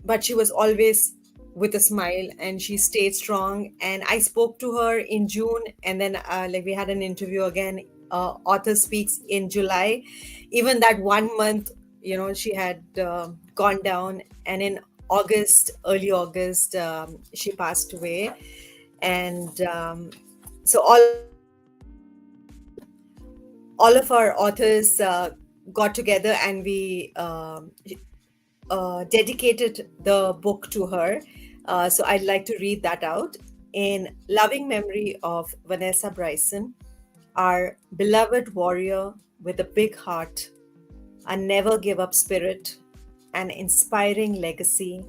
but she was always with a smile, and she stayed strong. And I spoke to her in June, and then we had an interview again, Author Speaks, in July. Even that 1 month, she had gone down, and in August, early August, she passed away. And so all of our authors got together, and we dedicated the book to her. So I'd like to read that out. In loving memory of Vanessa Bryson, our beloved warrior with a big heart, a never give up spirit, an inspiring legacy,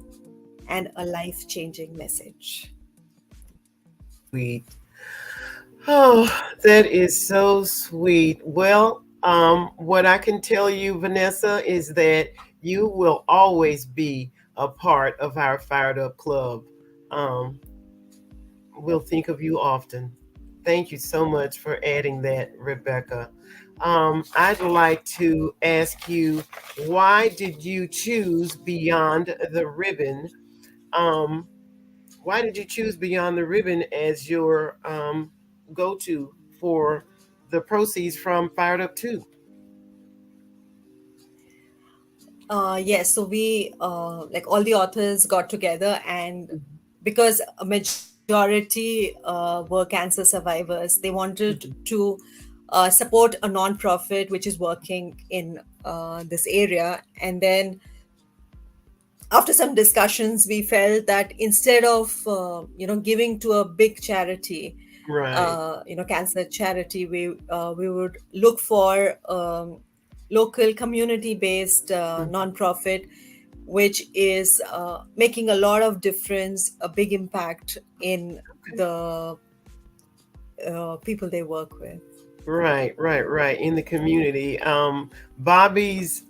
and a life-changing message. Sweet. Oh, that is so sweet. Well, what I can tell you, Vanessa, is that you will always be a part of our Fired Up Club. We'll think of you often. Thank you so much for adding that, Rebecca. I'd like to ask you, why did you choose Beyond the Ribbon? Why did you choose Beyond the Ribbon as your go-to for the proceeds from Fired Up 2? Yes, so we like all the authors got together, and because a majority were cancer survivors, they wanted to support a non-profit which is working in this area. And then after some discussions, we felt that instead of giving to a big charity, Right. cancer charity, we would look for local community-based nonprofit, which is making a lot of difference, a big impact in the people they work with. Right, in the community. Bobby's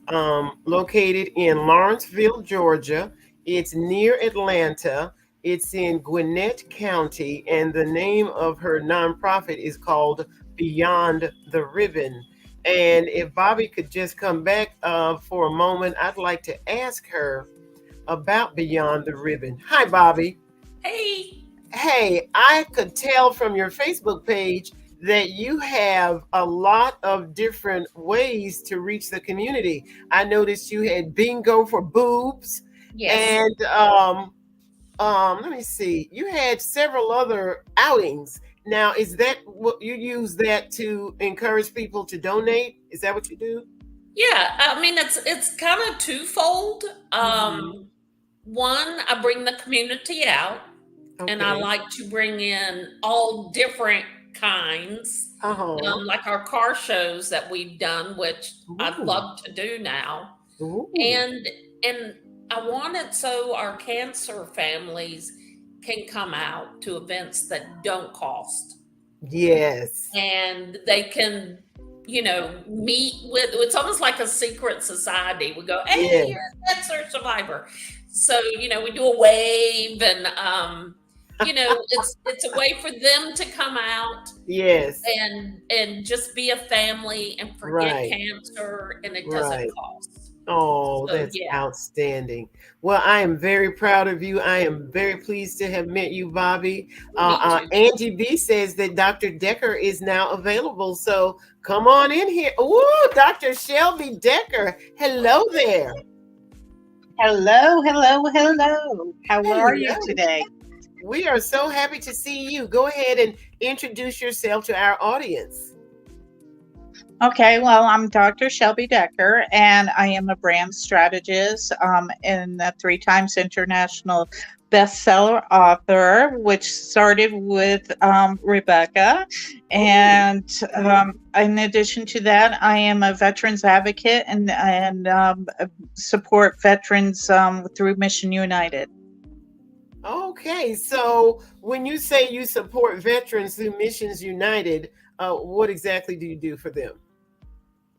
located in Lawrenceville, Georgia. It's near Atlanta. It's in Gwinnett County, and the name of her nonprofit is called Beyond the Ribbon. And if Bobby could just come back for a moment, I'd like to ask her about Beyond the Ribbon. Hi, Bobby. Hey. hey, I could tell from your Facebook page that you have a lot of different ways to reach the community. I noticed you had bingo for boobs, Yes. and let me see, you had several other outings. Now, is that what you use that to encourage people to donate? Is that what you do? Yeah, I mean it's kind of twofold. Mhm. One, I bring the community out, and I Okay. like to bring in all different kinds, Uh-huh. like our car shows that we've done, which I'd Ooh. love to do now. Ooh. And I want it so our cancer families can come out to events that don't cost, Yes. and they can, meet with, it's almost like a secret society. We go, hey, Yes. you're a cancer survivor. So, we do a wave, and it's a way for them to come out Yes. and just be a family and forget Right. cancer, and it doesn't Right. cost. Oh, So that's yeah, outstanding. Well, I am very proud of you. I am very pleased to have met you, Bobby. me too. Angie B says that Dr. Decker is now available. So come on in here. Ooh, Dr. Shelby Decker. Hello there. Hello, hello, hello. How are you Hello. today? We are so happy to see you. Go ahead and introduce yourself to our audience. Okay, well, I'm Dr. Shelby Decker, and I am a brand strategist and a 3 times international bestseller author, which started with Rebecca. And in addition to that, I am a veterans advocate and support veterans through Mission United. Okay, so when you say you support veterans through Missions United, what exactly do you do for them?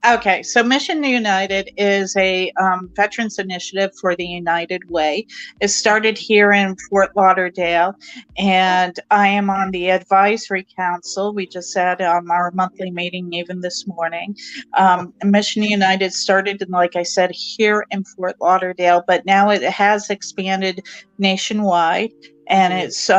Okay, so Mission United is a veterans initiative for the United Way. It started here in Fort Lauderdale, and I am on the advisory council. We just had our monthly meeting even this morning. Mission United started, like I said, here in Fort Lauderdale, but now it has expanded nationwide, and it's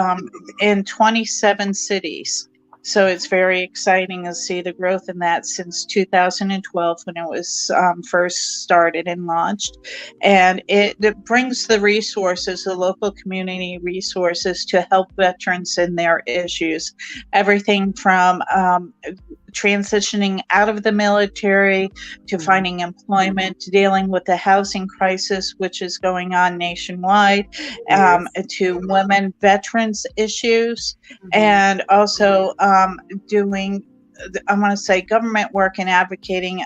in 27 cities. So it's very exciting to see the growth in that since 2012 when it was first started and launched. And it brings the resources, the local community resources to help veterans in their issues. Everything from transitioning out of the military to finding employment, to dealing with the housing crisis, which is going on nationwide, to women veterans issues, and also doing, I want to say, government work and advocating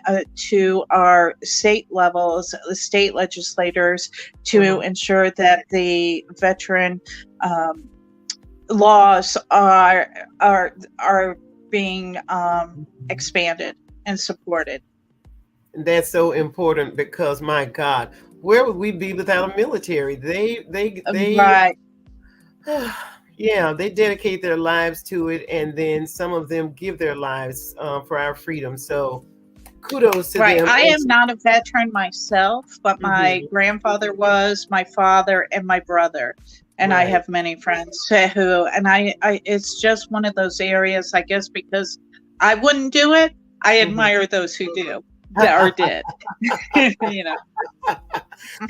to our state levels, the state legislators, to ensure that the veteran laws are being expanded and supported. That's so important because, my God, where would we be without a military? They Right. Yeah, they dedicate their lives to it, and then some of them give their lives for our freedom. So kudos to Right. them. I am not a veteran myself, but my grandfather was, my father, and my brother. And I have many friends who, and I, it's just one of those areas, I guess, because I wouldn't do it. I admire those who do or did. You know.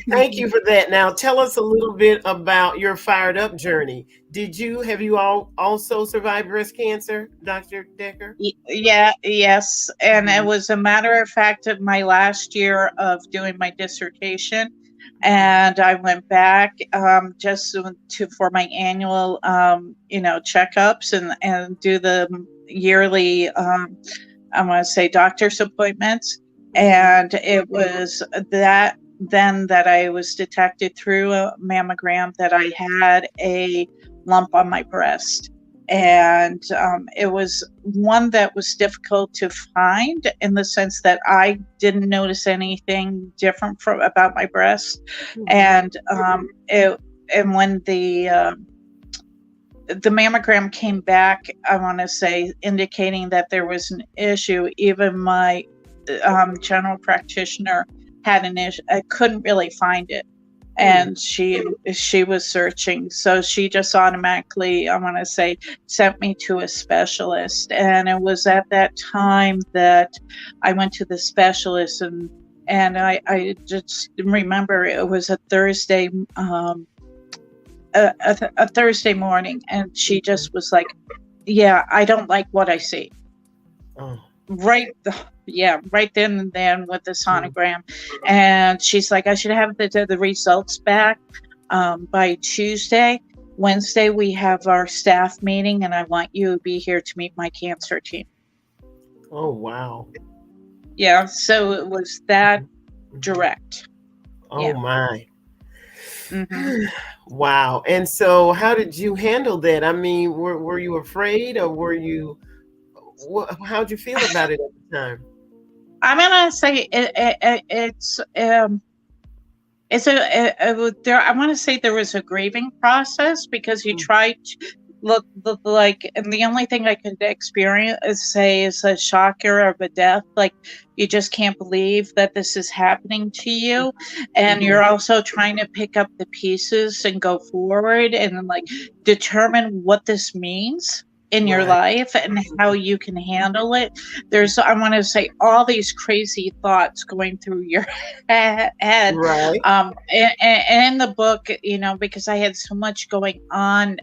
Thank you for that. Now, tell us a little bit about your fired up journey. Have you all also survived breast cancer, Dr. Decker? Yeah, yes. And it was a matter of fact of my last year of doing my dissertation. And I went back just for my annual, checkups and do the yearly, I want to say, doctor's appointments. And it was that I was detected through a mammogram that I had a lump on my breast. And it was one that was difficult to find in the sense that I didn't notice anything different about my breast. And when the mammogram came back, I want to say, indicating that there was an issue, even my general practitioner had an issue. I couldn't really find it. and she was searching, so she just automatically, I want to say, sent me to a specialist. And it was at that time that I went to the specialist, and I just remember it was a Thursday, a Thursday morning, and she just was like, yeah, I don't like what I see. Oh. Right then and then with the sonogram. And she's like, I should have the results back by Tuesday. Wednesday we have our staff meeting, and I want you to be here to meet my cancer team. Oh, wow. Yeah, so it was that direct. Oh, Yeah. my. Mm-hmm. Wow. And so how did you handle that? I mean, were you afraid, or were you, how'd you feel about it at the time? I'm gonna say I want to say there was a grieving process, because you try to look like, and the only thing I could experience is a shocker of a death. Like, you just can't believe that this is happening to you, and you're also trying to pick up the pieces and go forward and like determine what this means in your life and how you can handle it. There's, I want to say, all these crazy thoughts going through your head. Right. And in the book, because I had so much going on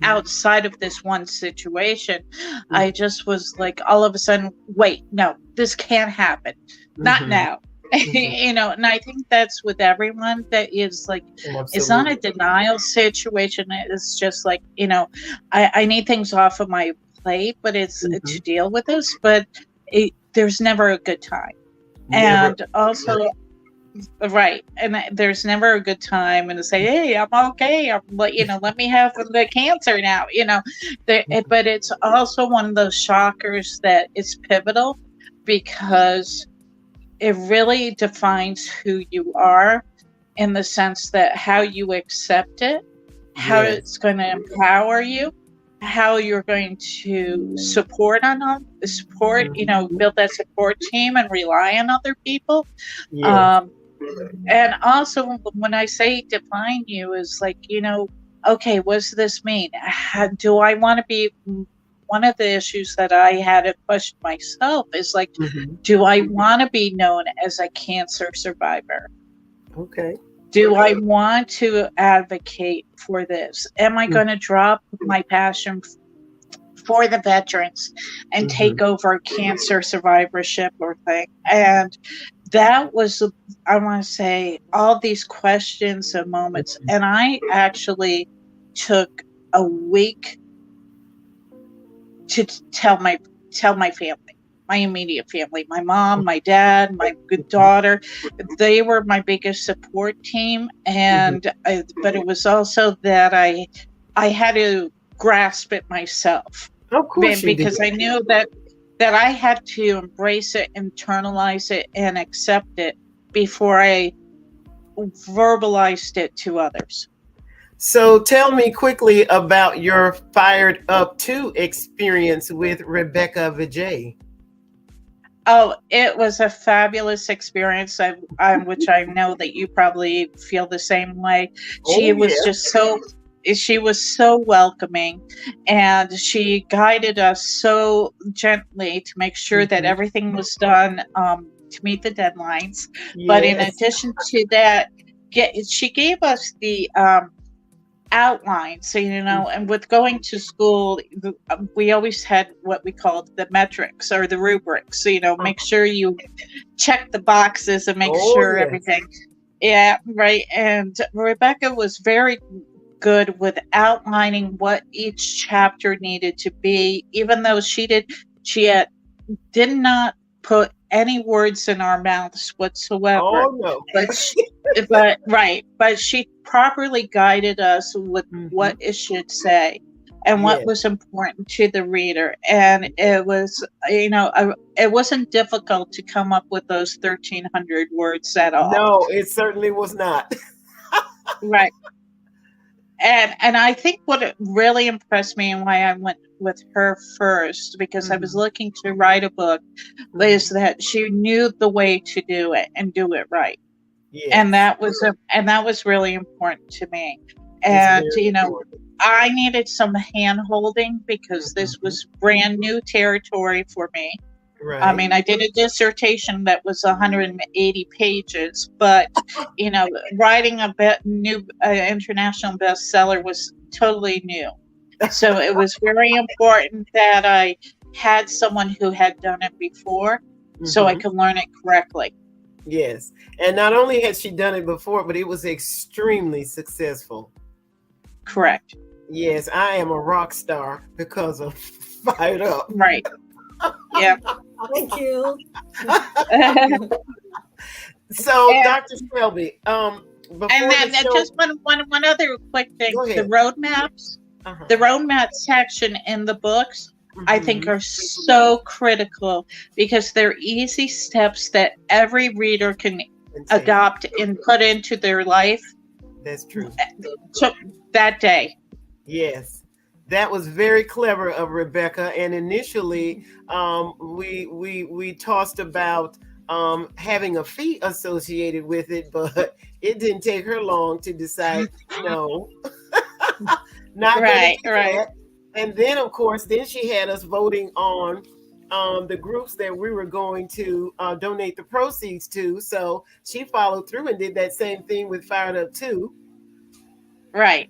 outside of this one situation, I just was like, all of a sudden, wait, no, this can't happen. Not now. And I think that's with everyone that is like, it's not a denial situation. It's just like, I need things off of my plate, but it's to deal with this, but there's never a good time. And also, right. And there's never a good time and to say, hey, I'm okay. Let me have the cancer now, but it's also one of those shockers that is pivotal, because it really defines who you are, in the sense that how you accept it, how it's going to empower you, how you're going to support, build that support team and rely on other people. And also, when I say define you, is like, okay, what does this mean? Do I want to be, one of the issues that I had to question myself is like, do I want to be known as a cancer survivor? Okay. Do I want to advocate for this? Am I going to drop my passion for the veterans and take over cancer survivorship or thing? And that was, I want to say, all these questions and moments. And I actually took a week to tell my family, my immediate family, my mom, my dad, my good daughter. They were my biggest support team. And but it was also that I had to grasp it myself. Of course, because I knew that I had to embrace it, internalize it, and accept it before I verbalized it to others. So tell me quickly about your Fired Up 2 experience with Rebecca Vijay. Oh, it was a fabulous experience, which I know that you probably feel the same way. She was so welcoming, and she guided us so gently to make sure that everything was done to meet the deadlines. But in addition to that, she gave us the outline. So, and with going to school, we always had what we called the metrics or the rubrics. So, make sure you check the boxes and make sure everything. Yeah, right. And Rebecca was very good with outlining what each chapter needed to be, even though she did not put any words in our mouths whatsoever. Oh no. But she properly guided us with what it should say and what was important to the reader. And it was, it wasn't difficult to come up with those 1,300 words at all. No, it certainly was not. Right. And I think what really impressed me and why I went with her first, because I was looking to write a book, is that she knew the way to do it and do it right. Yes. and that was really important to me. It's And very important. I needed some hand holding because this was brand new territory for me. I Right. mean, I did a dissertation that was 180 pages, but writing a new international bestseller was totally new. So it was very important that I had someone who had done it before, so I Mhm. could learn it correctly. Yes. And not only had she done it before, but it was extremely successful. Correct. Yes, I am a rock star because of Fired Up. Right. Yeah. Thank you. So, And, Dr. Shelby, before and then the show, just one other quick thing: go the ahead. roadmaps, Uh-huh. the roadmap section in the books, I think are so critical because they're easy steps that every reader can adopt and put into their life. That's true. That day. Yes, that was very clever of Rebecca. And initially, we tossed about having a fee associated with it, but it didn't take her long to decide no, not Right, going to do right. that. And then, of course, then she had us voting on the groups that we were going to donate the proceeds to. So she followed through and did that same thing with Fired Up too. Right.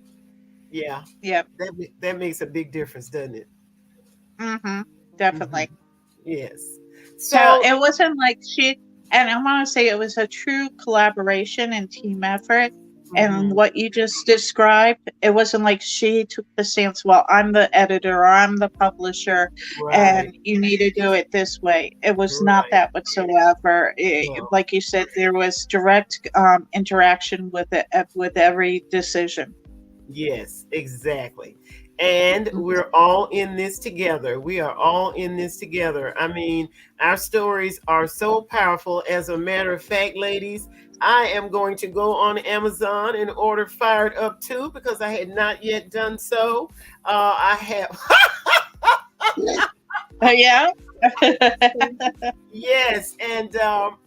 Yeah. Yep. That makes a big difference, doesn't it? Mm-hmm. Definitely. Yes. So it wasn't like and I want to say it was a true collaboration and team effort. And what you just described, it wasn't like she took the stance, well, I'm the editor or I'm the publisher, and you need to do it this way. It was not that whatsoever. Like you said, there was direct interaction with every decision. Yes, exactly. And we're all in this together. We are all in this together. I mean, our stories are so powerful. As a matter of fact, ladies, I am going to go on Amazon and order Fired Up too because I had not yet done so. I have. Yeah. Yes, and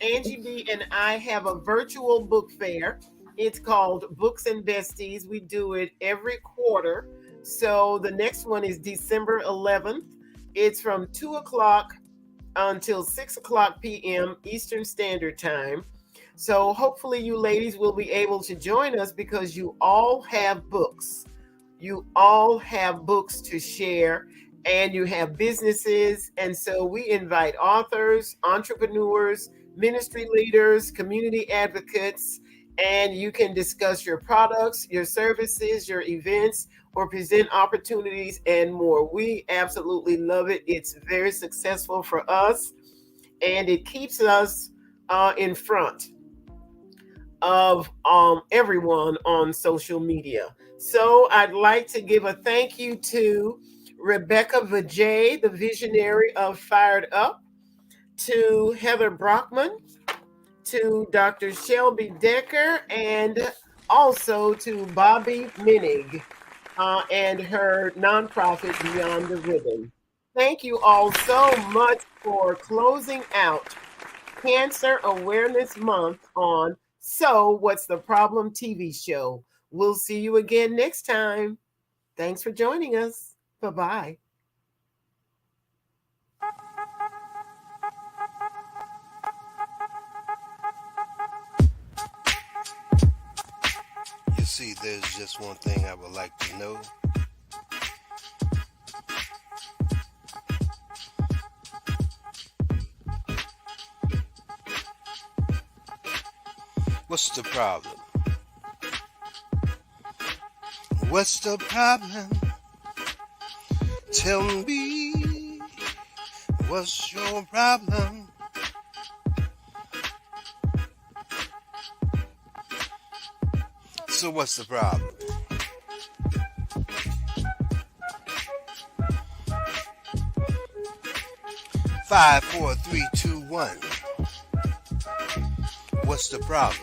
Angie B and I have a virtual book fair. It's called Books and Besties. We do it every quarter. So the next one is December 11th. It's from 2 o'clock until 6 o'clock p.m. Eastern Standard Time. So hopefully you ladies will be able to join us because you all have books. You all have books to share and you have businesses. And so we invite authors, entrepreneurs, ministry leaders, community advocates, and you can discuss your products, your services, your events, or present opportunities and more. We absolutely love it. It's very successful for us, and it keeps us in front of everyone on social media. So I'd like to give a thank you to Rebecca Vijay, the visionary of Fired Up, to Heather Brockman, to Dr. Shelby Decker, and also to Bobby Menig and her nonprofit Beyond the Ribbon. Thank you all so much for closing out Cancer Awareness Month on So What's the Problem TV show. We'll see you again next time. Thanks for joining us. Bye-bye. You see, there's just one thing I would like to know. What's the problem? What's the problem? Tell me, what's your problem? So what's the problem? Five, four, three, two, one. What's the problem?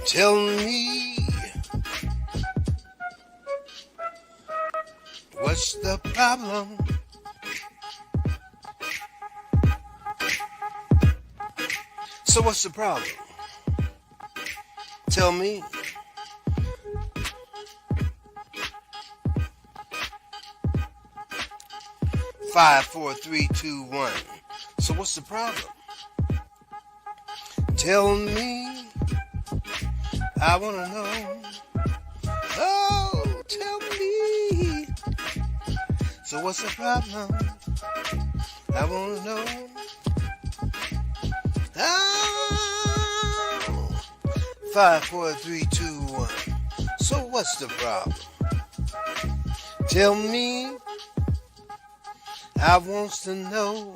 Tell me, what's the problem? So what's the problem? Tell me. Five, four, three, two, one. So what's the problem? Tell me. I wanna know. Oh, tell me. So what's the problem? I wanna know. Oh, 5, 4, 3, 2, 1. So what's the problem? Tell me. I wants to know.